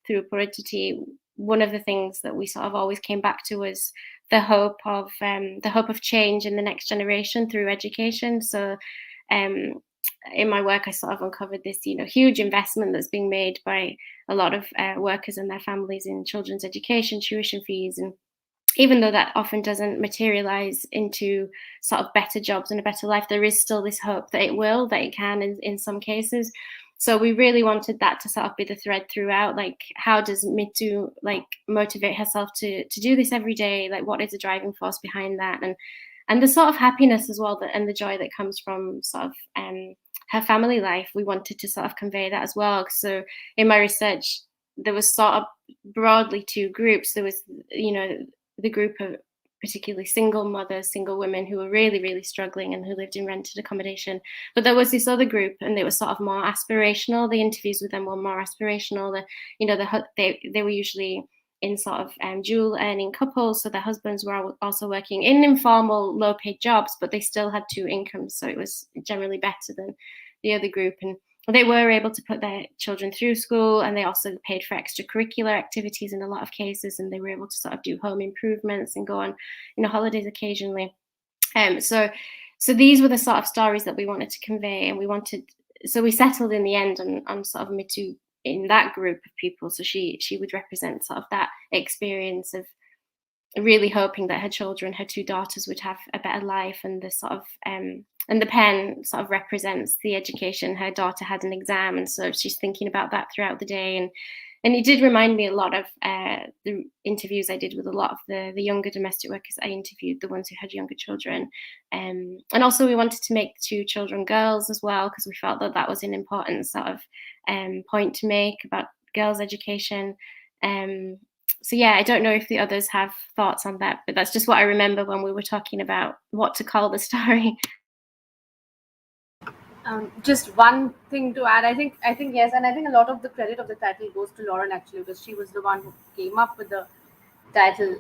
through Parichiti, one of the things that we sort of always came back to was the hope of change in the next generation through education. So in my work, I sort of uncovered this, huge investment that's being made by a lot of workers and their families in children's education, tuition fees, and even though that often doesn't materialize into sort of better jobs and a better life, there is still this hope that it can in some cases. So we really wanted that to sort of be the thread throughout. Like, how does Mitu motivate herself to do this every day? Like, what is the driving force behind that? And the sort of happiness as well, and the joy that comes from sort of her family life. We wanted to sort of convey that as well. So in my research, there was sort of broadly two groups. There was, the group of particularly single mothers, single women who were really, really struggling and who lived in rented accommodation. But there was this other group, and they were sort of more aspirational. The interviews with them were more aspirational. They were usually in sort of dual earning couples, so their husbands were also working in informal, low paid jobs, but they still had two incomes, so it was generally better than the other group. And they were able to put their children through school, and they also paid for extracurricular activities in a lot of cases, and they were able to sort of do home improvements and go on, holidays occasionally. So these were the sort of stories that we wanted to convey, and we settled in the end on sort of Mitu in that group of people. So she would represent sort of that experience of really hoping that her children, her two daughters, would have a better life, and the sort of and the pen sort of represents the education. Her daughter had an exam, and so she's thinking about that throughout the day. And it did remind me a lot of the interviews I did with a lot of the younger domestic workers I interviewed, the ones who had younger children. And also we wanted to make the two children girls as well, because we felt that was an important sort of point to make about girls' education. So yeah, I don't know if the others have thoughts on that, but that's just what I remember when we were talking about what to call the story. Just one thing to add. I think yes, and I think a lot of the credit of the title goes to Lauren actually, because she was the one who came up with the title.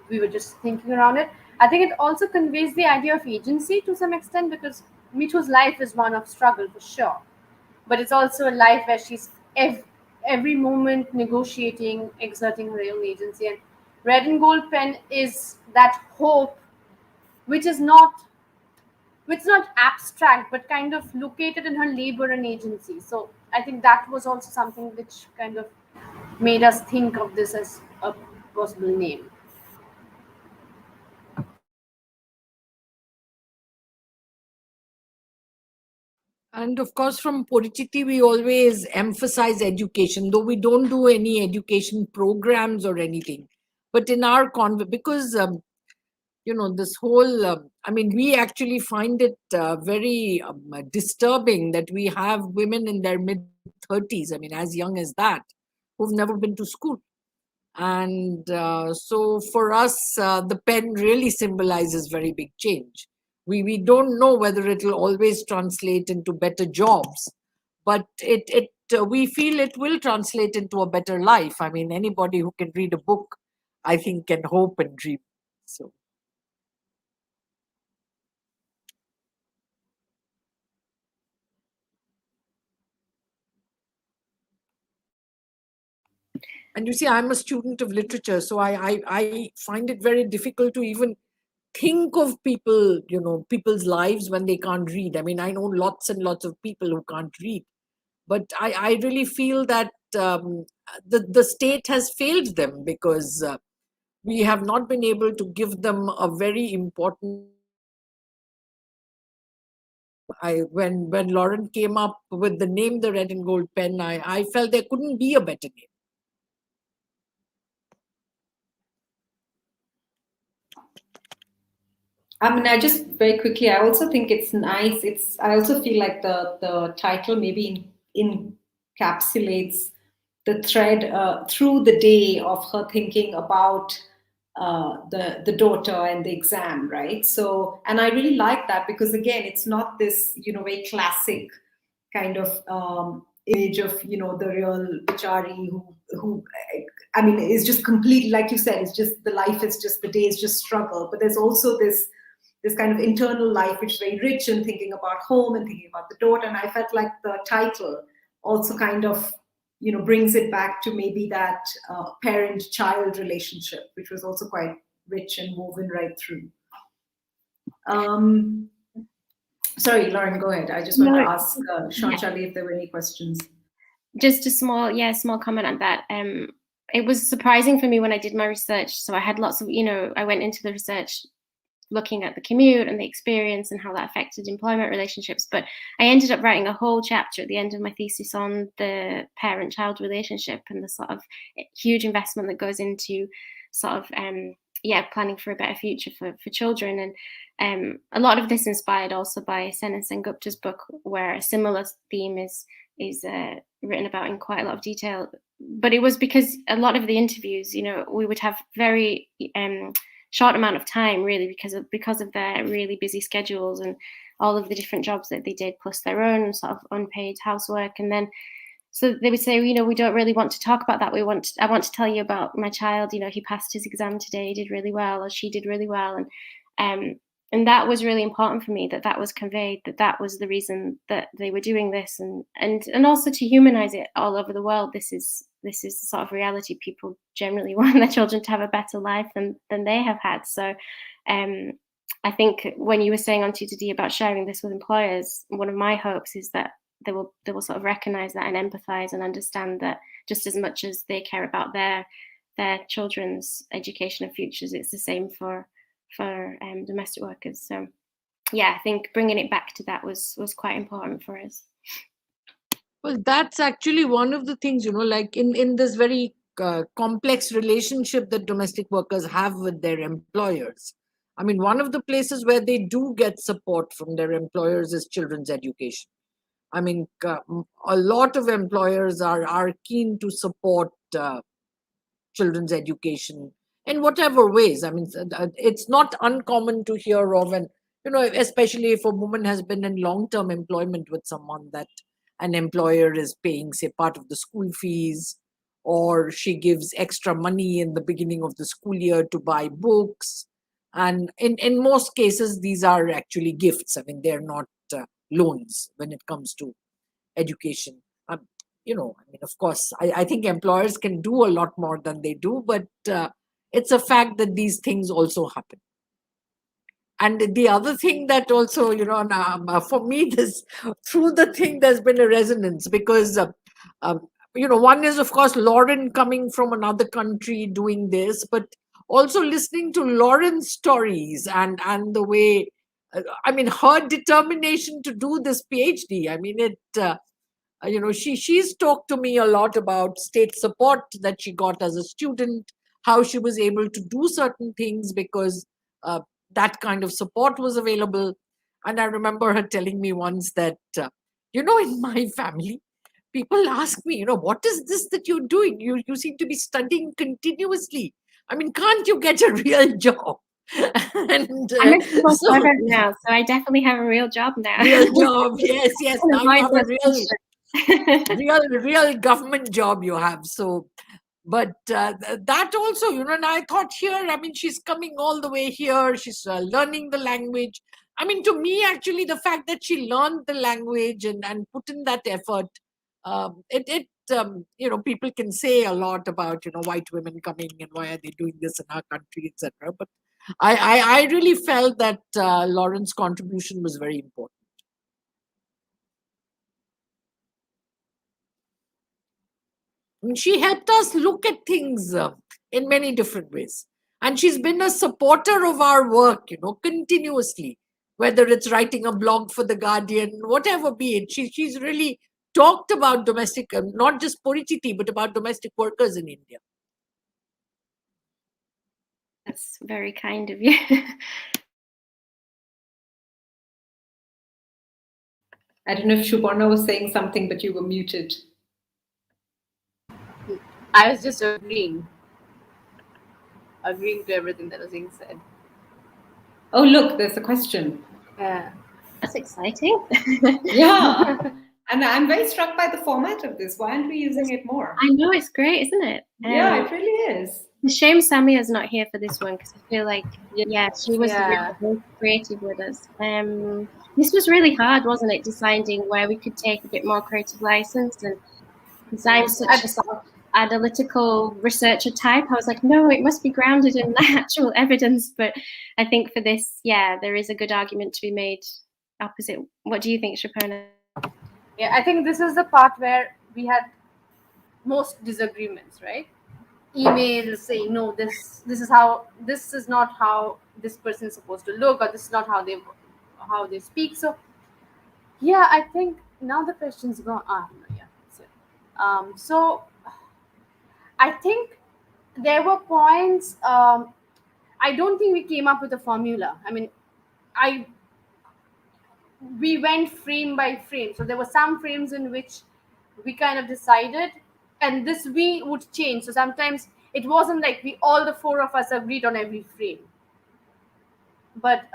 We were just thinking around it. I think it also conveys the idea of agency to some extent, because Mitu's life is one of struggle for sure, but it's also a life where she's every moment negotiating, exerting her own agency. And Red and Gold Pen is that hope, which is not abstract, but kind of located in her labor and agency. So I think that was also something which kind of made us think of this as a possible name. And of course, from Parichiti, we always emphasize education, though we don't do any education programs or anything. But in our because this whole, we actually find it very disturbing that we have women in their mid-30s, as young as that, who've never been to school. And so for us, the pen really symbolizes very big change. We don't know whether it will always translate into better jobs, but we feel it will translate into a better life. Anybody who can read a book, I think, can hope and dream. So. And you see, I'm a student of literature, so I find it very difficult to even think of people, people's lives when they can't read. I know lots and lots of people who can't read, but I really feel that the state has failed them, because we have not been able to give them a very important. When Lauren came up with the name The Red and Gold Pen, I felt there couldn't be a better name. I just very quickly, I also think it's nice. I also feel like the title maybe encapsulates the thread through the day of her thinking about the daughter and the exam, right? So, and I really like that, because again, it's not this, very classic kind of image of, the real Bichari who is just completely, like you said, it's just the life is just, the day is just struggle. But there's also this kind of internal life which is very rich, and thinking about home and thinking about the daughter. And I felt like the title also kind of brings it back to maybe that parent-child relationship, which was also quite rich and woven right through. Sorry, Lauren, go ahead. I just want to ask Sanchali if there were any questions. Just a small comment on that. It was surprising for me when I did my research. So I had lots of, I went into the research looking at the commute and the experience and how that affected employment relationships. But I ended up writing a whole chapter at the end of my thesis on the parent-child relationship and the sort of huge investment that goes into sort of, planning for a better future for children. And a lot of this inspired also by Sen and Sengupta's book, where a similar theme is written about in quite a lot of detail. But it was because a lot of the interviews, we would have very short amount of time, really, because of their really busy schedules and all of the different jobs that they did, plus their own sort of unpaid housework. And then so they would say, we don't really want to talk about that. I want to tell you about my child. He passed his exam today, he did really well, or she did really well. And that was really important for me, that was conveyed, that was the reason that they were doing this, and also to humanize it all over the world. This is the sort of reality. People generally want their children to have a better life than they have had. So I think when you were saying on Tutor about sharing this with employers, one of my hopes is that they will sort of recognize that and empathize and understand that just as much as they care about their children's education and futures, it's the same for domestic workers. So yeah, I think bringing it back to that was quite important for us. Well, that's actually one of the things, like in this very complex relationship that domestic workers have with their employers. I mean, one of the places where they do get support from their employers is children's education. I mean, a lot of employers are keen to support children's education in whatever ways. I mean, it's not uncommon to hear of, and especially if a woman has been in long-term employment with someone, that an employer is paying, say, part of the school fees, or she gives extra money in the beginning of the school year to buy books. And in most cases, these are actually gifts. I mean, they're not loans when it comes to education. I mean, of course, I think employers can do a lot more than they do, but it's a fact that these things also happen. And the other thing that also, for me, through the thing, there's been a resonance because, one is, of course, Lauren coming from another country doing this, but also listening to Lauren's stories and the way, her determination to do this PhD. I mean, she's talked to me a lot about state support that she got as a student, how she was able to do certain things because that kind of support was available. And I remember her telling me once that, in my family, people ask me, what is this that you're doing? You seem to be studying continuously. I mean, can't you get a real job? And I'm a civil servant now, so I definitely have a real job now. Real job, yes. Now you have a real government job you have. So, but that also, and I thought here, I mean, she's coming all the way here. She's learning the language. I mean, to me, actually, the fact that she learned the language and put in that effort, people can say a lot about, white women coming and why are they doing this in our country, etc. But I really felt that Lauren's contribution was very important. She helped us look at things in many different ways. And she's been a supporter of our work, continuously, whether it's writing a blog for The Guardian, whatever be it. She's really talked about domestic, not just Parichiti, but about domestic workers in India. That's very kind of you. I don't know if Supurna was saying something, but you were muted. I was just agreeing to everything that was being said. Oh, look, there's a question. Yeah. That's exciting. Yeah. And I'm very struck by the format of this. Why aren't we using it more? I know, it's great, isn't it? Yeah, it really is. It's a shame Samia's not here for this one because I feel like, she was really creative with us. This was really hard, wasn't it? Deciding where we could take a bit more creative license. And Because I'm such a sort of analytical researcher type. I was like, no, it must be grounded in actual evidence. But I think for this, yeah, there is a good argument to be made opposite. What do you think, Supurna? Yeah, I think this is the part where we had most disagreements, right? Emails saying no, this is not how this person is supposed to look, or this is not how they speak. So yeah, I think now the question's gone. Yeah. So I think there were points. I don't think we came up with a formula. I mean, I we went frame by frame. So there were some frames in which we kind of decided, and this we would change. So sometimes it wasn't like we all the four of us agreed on every frame, but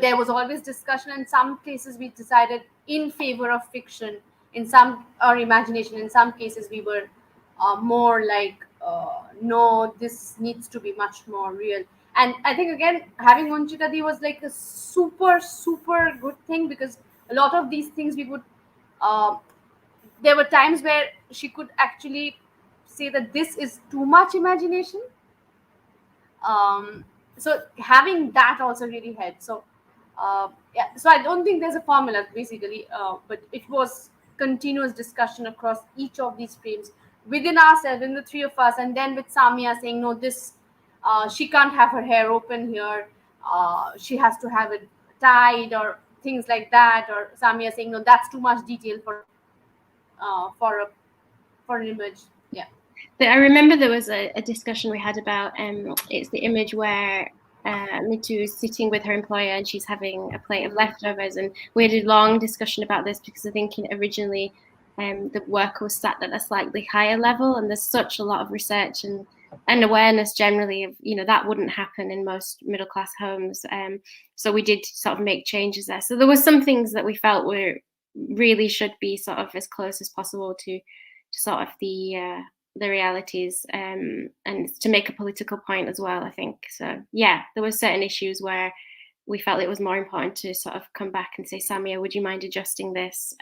there was always discussion. In some cases, we decided in favor of fiction, in some or imagination. In some cases, we were more like no, this needs to be much more real. And I think again, having Anchita was like a super good thing, because a lot of these things we would. There were times where she could actually say that this is too much imagination. So having that also really helped. So yeah, so I don't think there's a formula basically, but it was continuous discussion across each of these frames within ourselves, in the three of us, and then with Samia saying no, this she can't have her hair open here, she has to have it tied or things like that, or Samia saying no, that's too much detail uh, for a for an image. Yeah. I remember there was a discussion we had about it's the image where Mitu is sitting with her employer and she's having a plate of leftovers, and we had a long discussion about this because I think originally the work was sat at a slightly higher level, and there's such a lot of research and awareness generally of that wouldn't happen in most middle class homes. So we did sort of make changes there. So there were some things that we felt were really should be sort of as close as possible to sort of the realities, and to make a political point as well, I think. So yeah, there were certain issues where we felt it was more important to sort of come back and say, Samia, would you mind adjusting this?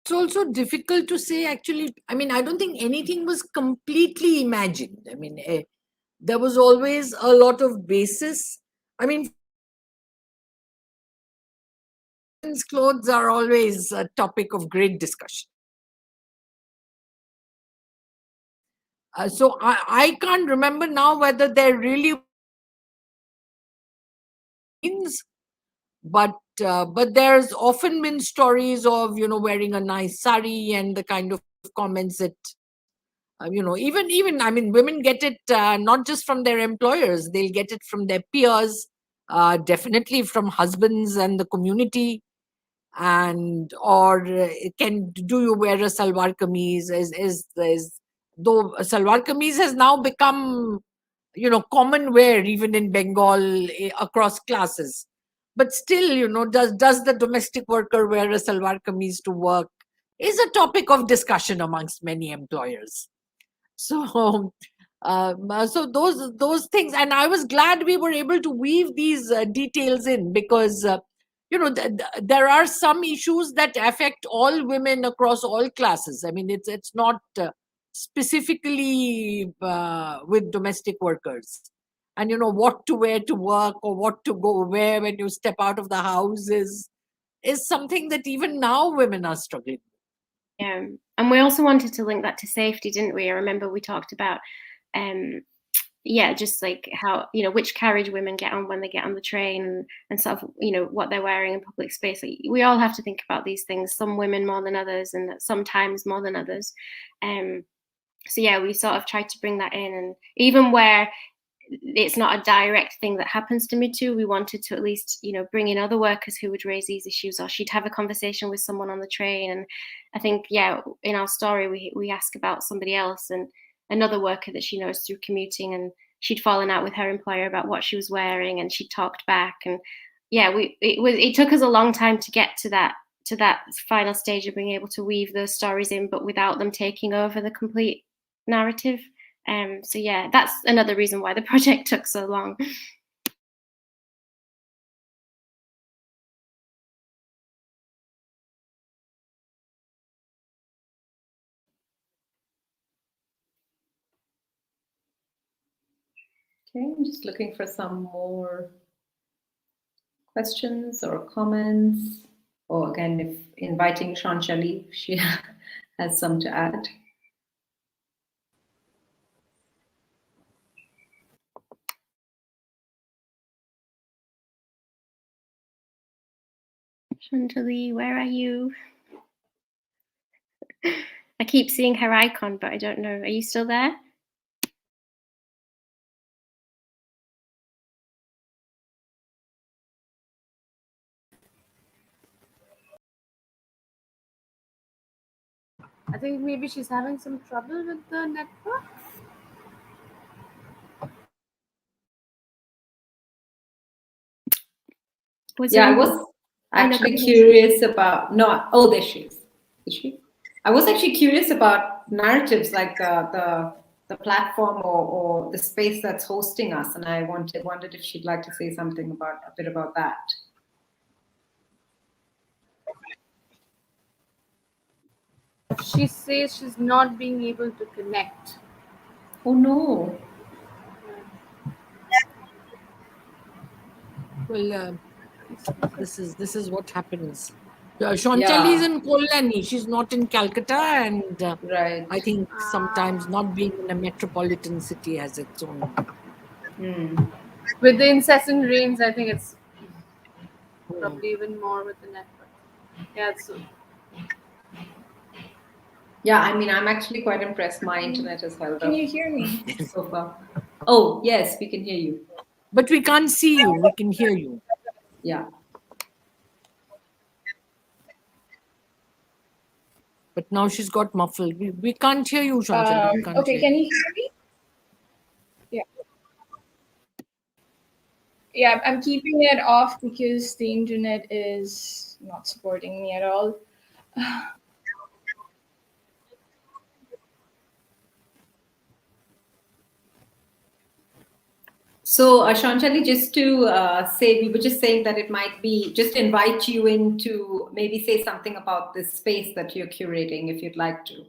It's also difficult to say, actually. I mean, I don't think anything was completely imagined. I mean, there was always a lot of basis. I mean, clothes are always a topic of great discussion. So I can't remember now whether there really means, but there's often been stories of wearing a nice sari and the kind of comments that even I mean, women get it not just from their employers, they'll get it from their peers, definitely from husbands and the community. And or can do you wear a salwar kameez? Is though a salwar kameez has now become common wear even in Bengal, across classes, but still, does the domestic worker wear a salwar kameez to work, is a topic of discussion amongst many employers. So so those things, and I was glad we were able to weave these details in, because there are some issues that affect all women across all classes. I mean, it's not specifically with domestic workers. And what to wear to work, or what to go wear when you step out of the house is something that even now women are struggling. Yeah, and we also wanted to link that to safety, didn't we? I remember we talked about just like how which carriage women get on when they get on the train, and sort of what they're wearing in public space. Like, we all have to think about these things, some women more than others, and sometimes more than others. So yeah, we sort of tried to bring that in, and even where it's not a direct thing that happens to me too, we wanted to at least bring in other workers who would raise these issues, or she'd have a conversation with someone on the train. And I think in our story we ask about somebody else, and another worker that she knows through commuting, and she'd fallen out with her employer about what she was wearing, and she talked back. And it took us a long time to get to that final stage of being able to weave those stories in, but without them taking over the complete narrative. So yeah, that's another reason why the project took so long. Okay, I'm just looking for some more questions or comments. Or again, if inviting Sanchali, she has some to add. Sanchali, where are you? I keep seeing her icon, but I don't know. Are you still there? I think maybe she's having some trouble with the network. I was actually curious about there she is. Is she? I was actually curious about narratives like the platform or the space that's hosting us, and I wondered if she'd like to say something a bit about that. She says she's not being able to connect. Oh no. Well, this is what happens. Sanchali is in Kolkata. She's not in Calcutta, and right. I think sometimes not being in a metropolitan city has its own. With the incessant rains, I think it's probably even more with the network. Yeah, so. Yeah, I mean, I'm actually quite impressed. My internet has held up. Can you hear me? So far. Oh, yes, we can hear you. But we can't see you. We can hear you. Yeah. But now she's got muffled. We can't hear you, Sanchali. Okay, can you hear me? Yeah. Yeah, I'm keeping it off because the internet is not supporting me at all. So, Sanchali, just to say, we were just saying that it might be just invite you in to maybe say something about this space that you're curating if you'd like to.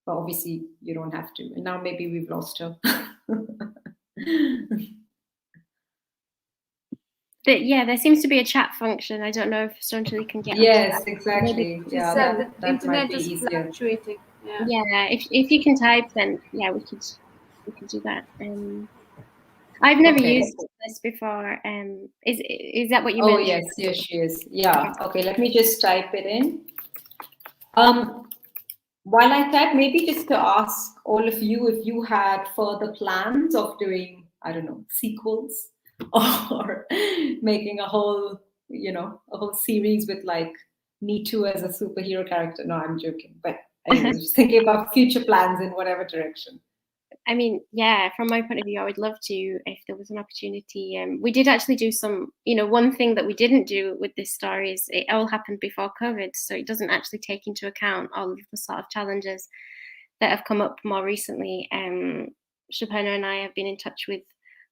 But obviously, you don't have to. And now maybe we've lost her. There seems to be a chat function. I don't know if Sanchali can get. Yes, exactly. She said the internet is fluctuating. Yeah, if you can type, then yeah, we could do that. I've never used this before. Is that what you meant? Oh yes, she is. Yeah. Okay, let me just type it in. While I type, maybe just to ask all of you if you had further plans of doing, I don't know, sequels or making a whole series with like Me Too as a superhero character. No, I'm joking. But anyway, just thinking about future plans in whatever direction. I mean, yeah, from my point of view, I would love to if there was an opportunity. We did actually do some, one thing that we didn't do with this story is it all happened before COVID. So it doesn't actually take into account all of the sort of challenges that have come up more recently. Supurna and I have been in touch with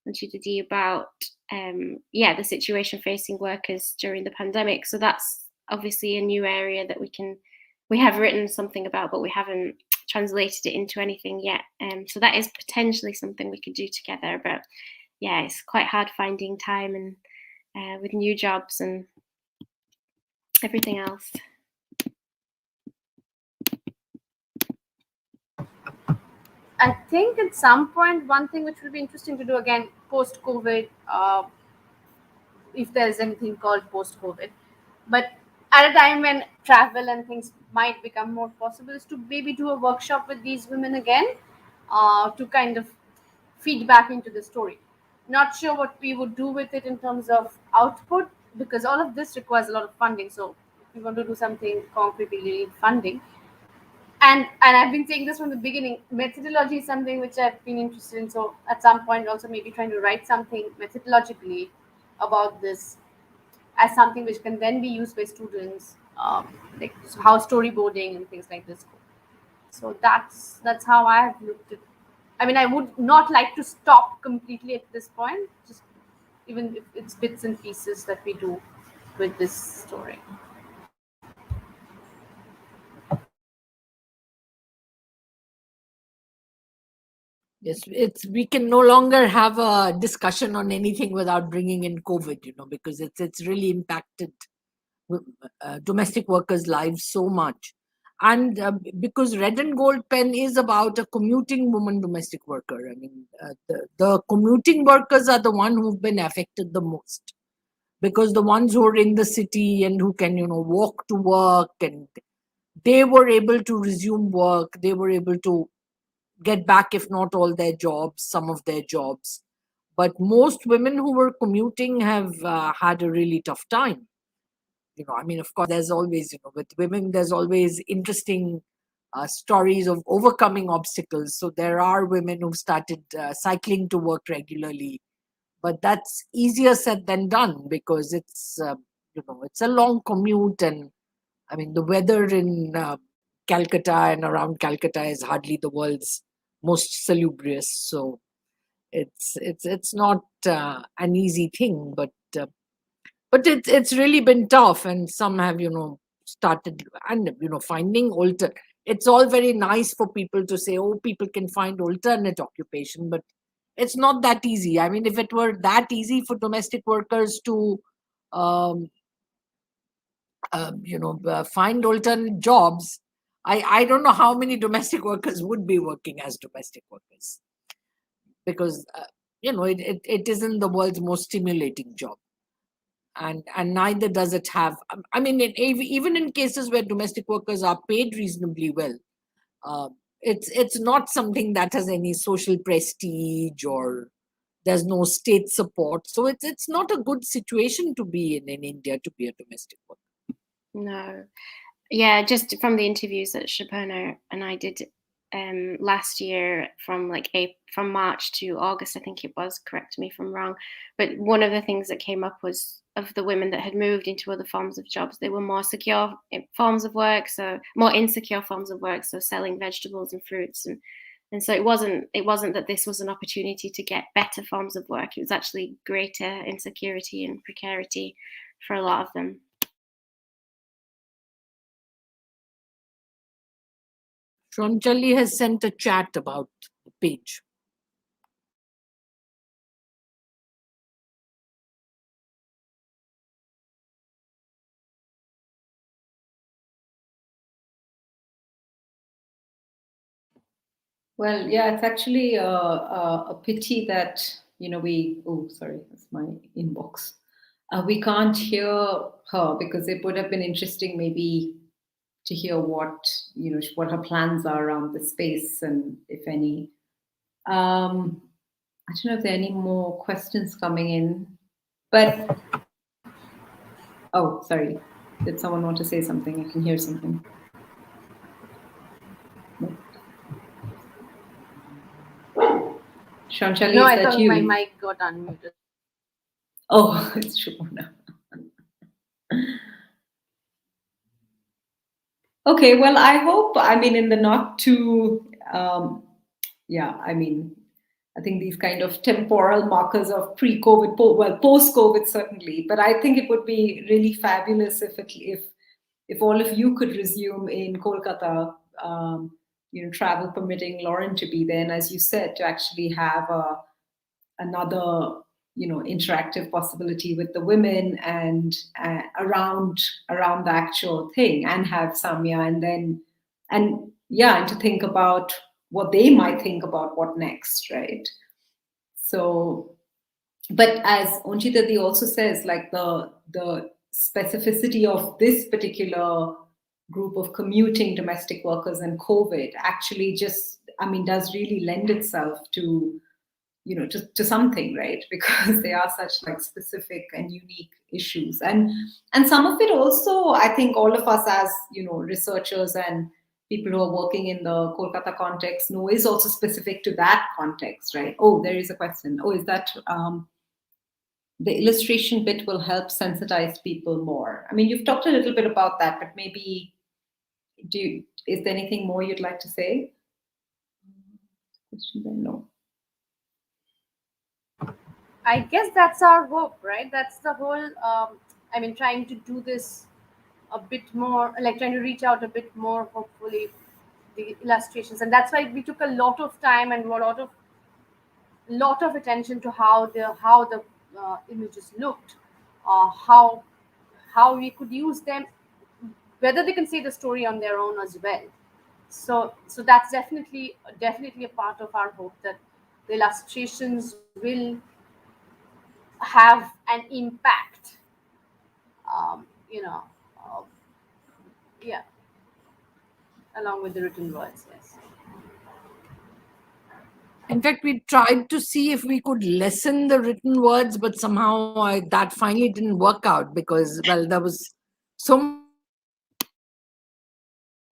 Anchita about, the situation facing workers during the pandemic. So that's obviously a new area that we have written something about, but we haven't translated it into anything yet. So that is potentially something we could do together. But yeah, it's quite hard finding time and with new jobs and everything else. I think at some point, one thing which would be interesting to do again post-COVID, if there's anything called post-COVID, but at a time when travel and things might become more possible, is to maybe do a workshop with these women again, to kind of feed back into the story. Not sure what we would do with it in terms of output, because all of this requires a lot of funding. So if we want to do something concrete, we need funding. And I've been saying this from the beginning. Methodology is something which I've been interested in. So at some point, also maybe trying to write something methodologically about this as something which can then be used by students, like how storyboarding and things like this go. So that's how I have looked at. I mean, I would not like to stop completely at this point. Just even if it's bits and pieces that we do with this story. Yes, we can no longer have a discussion on anything without bringing in COVID, because it's really impacted domestic workers' lives so much. And because Red and Gold Pen is about a commuting woman domestic worker. I mean, the commuting workers are the one who've been affected the most, because the ones who are in the city and who can, walk to work, and they were able to resume work, they were able to get back, if not all their jobs, some of their jobs. But most women who were commuting have had a really tough time. I mean, of course, there's always, with women, there's always interesting stories of overcoming obstacles. So there are women who've started cycling to work regularly, but that's easier said than done, because it's a long commute. And I mean, the weather in Calcutta and around Calcutta is hardly the world's most salubrious. So it's not an easy thing, but it's really been tough. And some have started, and finding it's all very nice for people to say, oh, people can find alternate occupation, but it's not that easy. I mean, if it were that easy for domestic workers to um, find alternate jobs, I don't know how many domestic workers would be working as domestic workers, because it isn't the world's most stimulating job, and neither does it have. I mean, even in cases where domestic workers are paid reasonably well, uh, it's not something that has any social prestige, or there's no state support. So it's not a good situation to be in India, to be a domestic worker. No. Yeah, just from the interviews that Supurna and I did last year, from from March to August, I think it was, correct me if I'm wrong, but one of the things that came up was of the women that had moved into other forms of jobs, they were more secure forms of work, so more insecure forms of work, so selling vegetables and fruits, and so it wasn't that this was an opportunity to get better forms of work. It was actually greater insecurity and precarity for a lot of them. Sanchali has sent a chat about the page. Well, yeah, it's actually a pity that, oh, sorry, that's my inbox. We can't hear her, because it would have been interesting maybe to hear what her plans are around the space, and if any. I don't know if there are any more questions coming in, but oh, sorry. Did someone want to say something? I can hear something. Sanchali, No, is I that thought you? my mic got unmuted. Oh, it's Supurna. Okay, well, I hope, I mean, in the not too, I mean, I think these kind of temporal markers of pre-COVID, post-COVID certainly, but I think it would be really fabulous if all of you could resume in Kolkata, travel permitting, Lauren to be there, and as you said, to actually have another interactive possibility with the women, and around the actual thing, and have Samia, and to think about what they might think about what next, right? So, but as Anchita also says, like the specificity of this particular group of commuting domestic workers and COVID actually just, I mean, does really lend itself to to something, right? Because they are such like specific and unique issues, and some of it also, I think all of us as researchers and people who are working in the Kolkata context know is also specific to that context, right? Oh, there is a question. Oh, is that the illustration bit will help sensitize people more? I mean, you've talked a little bit about that, but maybe is there anything more you'd like to say? Question then, no. I guess that's our hope, right? That's the whole. I mean, trying to do this a bit more, like trying to reach out a bit more. Hopefully, the illustrations, and that's why we took a lot of time and a lot of lot of attention to how the images looked, how we could use them, whether they can say the story on their own as well. So that's definitely a part of our hope, that the illustrations will have an impact. Um, you know, uh, yeah, along with the written words. Yes. In fact, we tried to see if we could lessen the written words, but somehow that finally didn't work out because, well, there was so many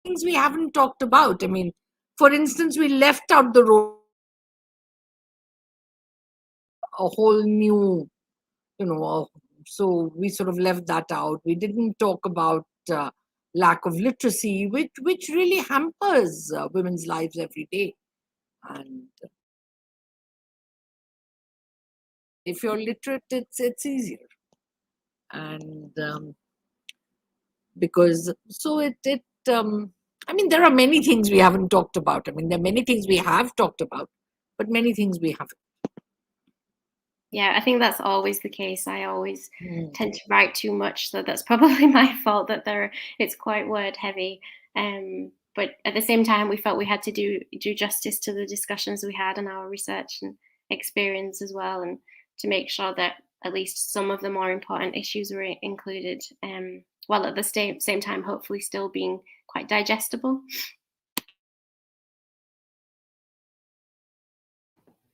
things we haven't talked about. I mean, for instance, we left out the role, a whole new, so we sort of left that out. We didn't talk about lack of literacy, which really hampers women's lives every day. And if you're literate, it's easier. And because so it I mean, there are many things we haven't talked about. I mean, there are many things we have talked about, but many things we haven't. Yeah, I think that's always the case. I always tend to write too much, so that's probably my fault that it's quite word heavy. But at the same time, we felt we had to do justice to the discussions we had and our research and experience as well, and to make sure that at least some of the more important issues were included, while at the same time, hopefully still being quite digestible.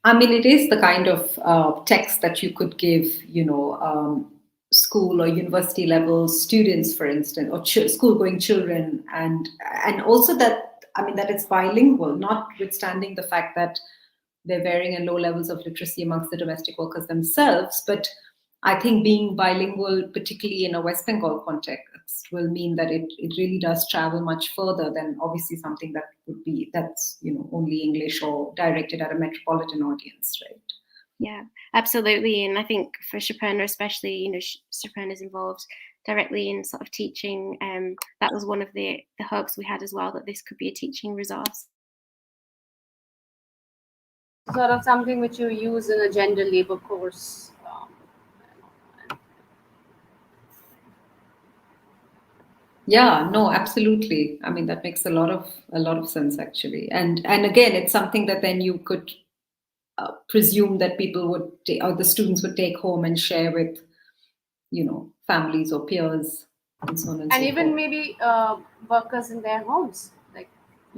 I mean, it is the kind of text that you could give, school or university level students, for instance, or school-going children, and also that, I mean, that it's bilingual, notwithstanding the fact that they're varying in low levels of literacy amongst the domestic workers themselves. But I think being bilingual, particularly in a West Bengal context, will mean that it really does travel much further than obviously something that's only English or directed at a metropolitan audience, right? Yeah, absolutely. And I think for Supurna especially, Supurna is involved directly in sort of teaching. That was one of the hopes we had as well, that this could be a teaching resource. Sort of something which you use in a gender labor course. Yeah, no, absolutely. I mean, that makes a lot of sense actually. And again, it's something that then you could presume that people would or the students would take home and share with, families or peers and so on and so even forth. maybe workers in their homes, like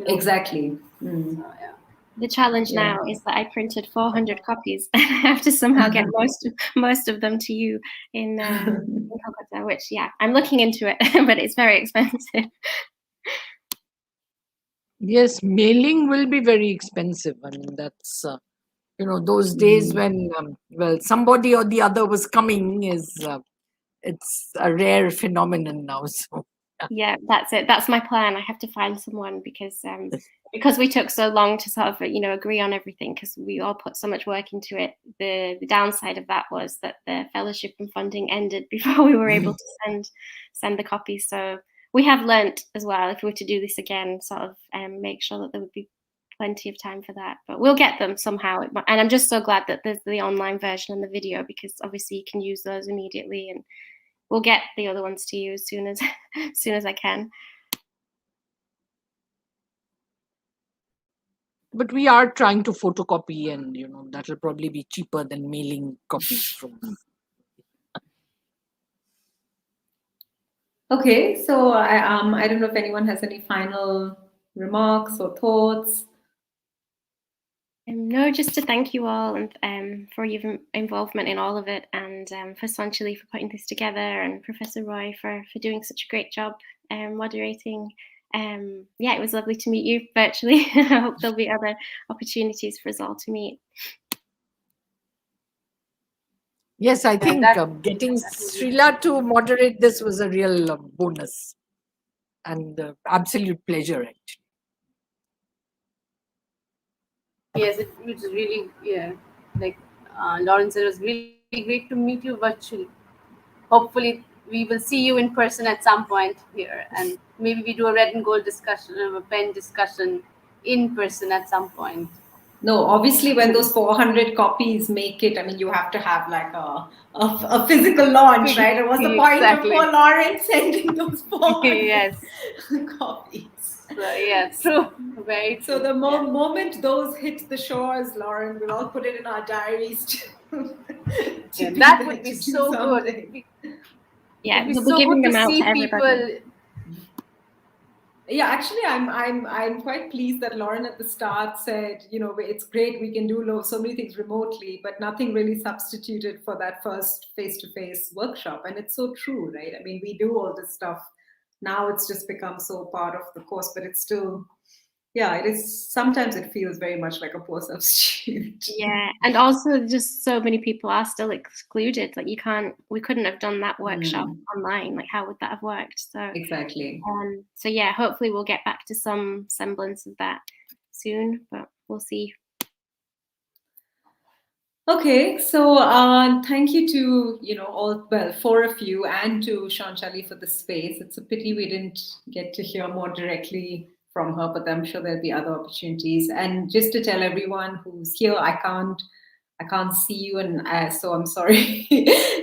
Exactly. So, yeah. The challenge now is that I printed 400 copies and I have to somehow get most of them to you in Kolkata, which, yeah, I'm looking into it, but it's very expensive. Yes, mailing will be very expensive. I mean, that's, those days when, somebody or the other was coming it's a rare phenomenon now. So yeah, that's it. That's my plan. I have to find someone because we took so long to sort of agree on everything, because we all put so much work into it. The downside of that was that the fellowship and funding ended before we were able to send the copies. So we have learnt as well, if we were to do this again, sort of make sure that there would be plenty of time for that. But we'll get them somehow. And I'm just so glad that there's the online version and the video, because obviously you can use those immediately, and we'll get the other ones to you as soon as I can. but we are trying to photocopy, and that'll probably be cheaper than mailing copies from them. Okay, so I don't know if anyone has any final remarks or thoughts. No, just to thank you all and for your involvement in all of it, and for Sanchali for putting this together, and Professor Roy for doing such a great job moderating. Yeah, it was lovely to meet you virtually. I hope there'll be other opportunities for us all to meet. Yes, I think getting Srila to moderate this was a real bonus and absolute pleasure, actually. Yes, it was really, like Lauren said, it was really great to meet you virtually. Hopefully, we will see you in person at some point here, and maybe we do a red and gold discussion, or a pen discussion in person at some point. No, obviously, when those 400 copies make it, I mean, you have to have like a physical launch, right? And what's the point of Exactly. poor Lauren sending those 400 Yes. copies? So, yeah, true. Very true. So the moment those hit the shores, Lauren, we'll all put it in our diaries to be that there would be to do so good. something. Yeah, It'd be we'll be so giving good to them out see to everybody. people. Yeah, actually, I'm quite pleased that Lauren at the start said, you know, it's great we can do so many things remotely, but nothing really substituted for that first face-to-face workshop. And it's so true, right? I mean, we do all this stuff now; it's just become so part of the course, but it's still, yeah, it is. Sometimes it feels very much like a poor substitute. Yeah, and also just so many people are still excluded. Like we couldn't have done that workshop online. Like how would that have worked? So Exactly. So yeah, hopefully we'll get back to some semblance of that soon, but we'll see. Okay, so thank you to four of you, and to Sanchali for the space. It's a pity we didn't get to hear more directly from her, but I'm sure there'll be other opportunities. And just to tell everyone who's here, I can't see you, and so I'm sorry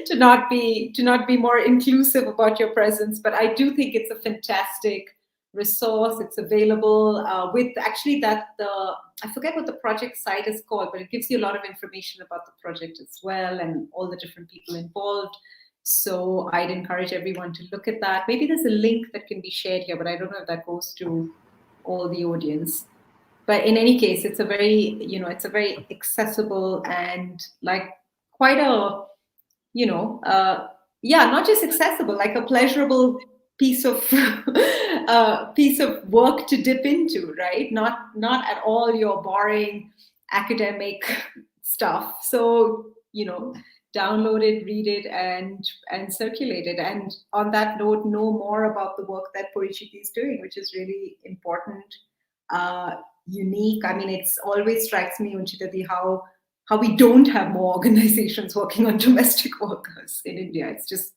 to not be more inclusive about your presence. But I do think it's a fantastic resource. It's available with actually I forget what the project site is called, but it gives you a lot of information about the project as well and all the different people involved. So I'd encourage everyone to look at that. Maybe there's a link that can be shared here, but I don't know if that goes to all the audience. But in any case, it's a very accessible and like quite a, not just accessible, like a pleasurable piece of piece of work to dip into, right? Not at all your boring academic stuff. So, download it, read it, and circulate it. And on that note, know more about the work that Parichiti is doing, which is really important, unique. I mean, it's always strikes me, Anchita, how we don't have more organizations working on domestic workers in India. It's just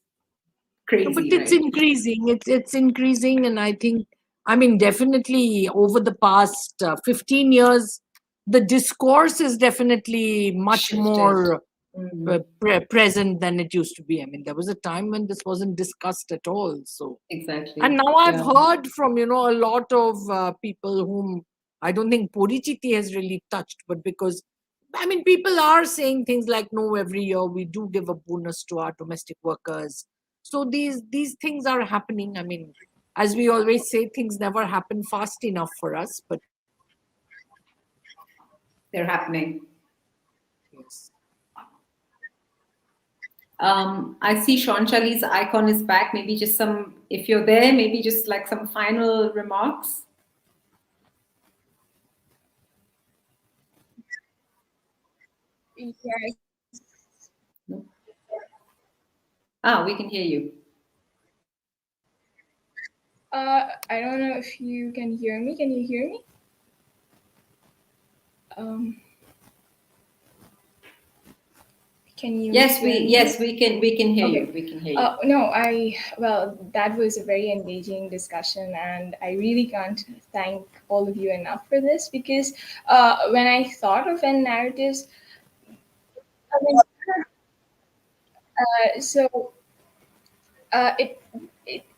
crazy. But it's right? increasing. It's increasing, and I think, I mean, definitely over the past 15 years, the discourse is definitely much Shifted. more present than it used to be. I mean, there was a time when this wasn't discussed at all. So Exactly. and now I've heard from a lot of people whom I don't think Parichiti has really touched, but because I mean, people are saying things like, no, every year we do give a bonus to our domestic workers. So these things are happening. I mean, as we always say, things never happen fast enough for us, but they're happening. yes. I see Sanchali's icon is back. Maybe just if you're there, maybe just like some final remarks. Yes. No? We can hear you. I don't know if you can hear me. Can you hear me? Can you? Yes, hear me? we can hear you. We can hear you. No, that was a very engaging discussion, and I really can't thank all of you enough for this, because when I thought of N narratives, I mean,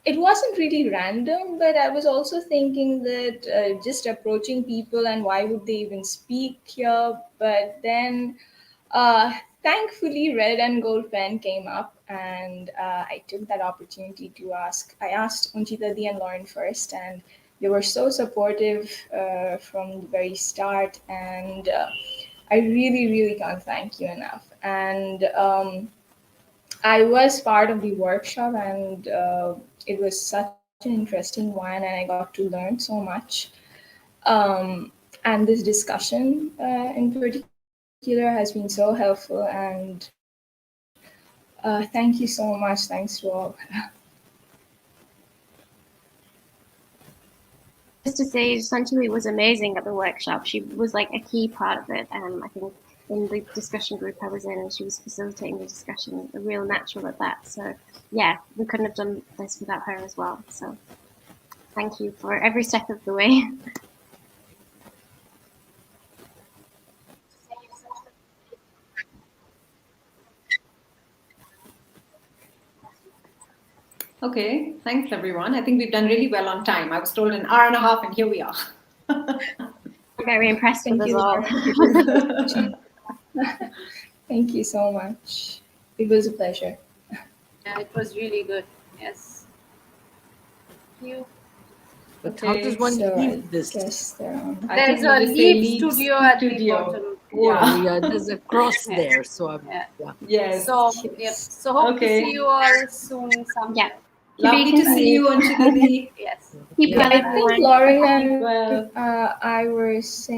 it wasn't really random, but I was also thinking that just approaching people and why would they even speak here. But then thankfully Red and Gold Pen came up, and I took that opportunity to ask. I asked Anchita and Lauren first, and they were so supportive from the very start, and I really, really can't thank you enough. And I was part of the workshop, and it was such an interesting one, and I got to learn so much. And this discussion in particular has been so helpful, and thank you so much. Thanks to all. Just to say, Sanchali was amazing at the workshop. She was like a key part of it. I think in the discussion group I was in, she was facilitating the discussion, a real natural at that. So yeah, we couldn't have done this without her as well. So thank you for every step of the way. Okay, thanks everyone. I think we've done really well on time. I was told an hour and a half, and here we are. I'm very impressed with Thank us you, all. Lauren. Thank you so much. It was a pleasure. Yeah, it was really good. Yes. Thank you. But how does Okay, one So I leave this? guess they're on. I There's think a we just say leave studio at the bottom. Oh, Yeah. yeah, there's a cross Yeah. there. So I'm, Yeah. yeah. Yes. So, yep. So hope to Okay. see you all soon somewhere. Lovely to see you, Anchita Ji. Yes. Keep Yeah. well, I think everyone. Lauren and Well. I were saying.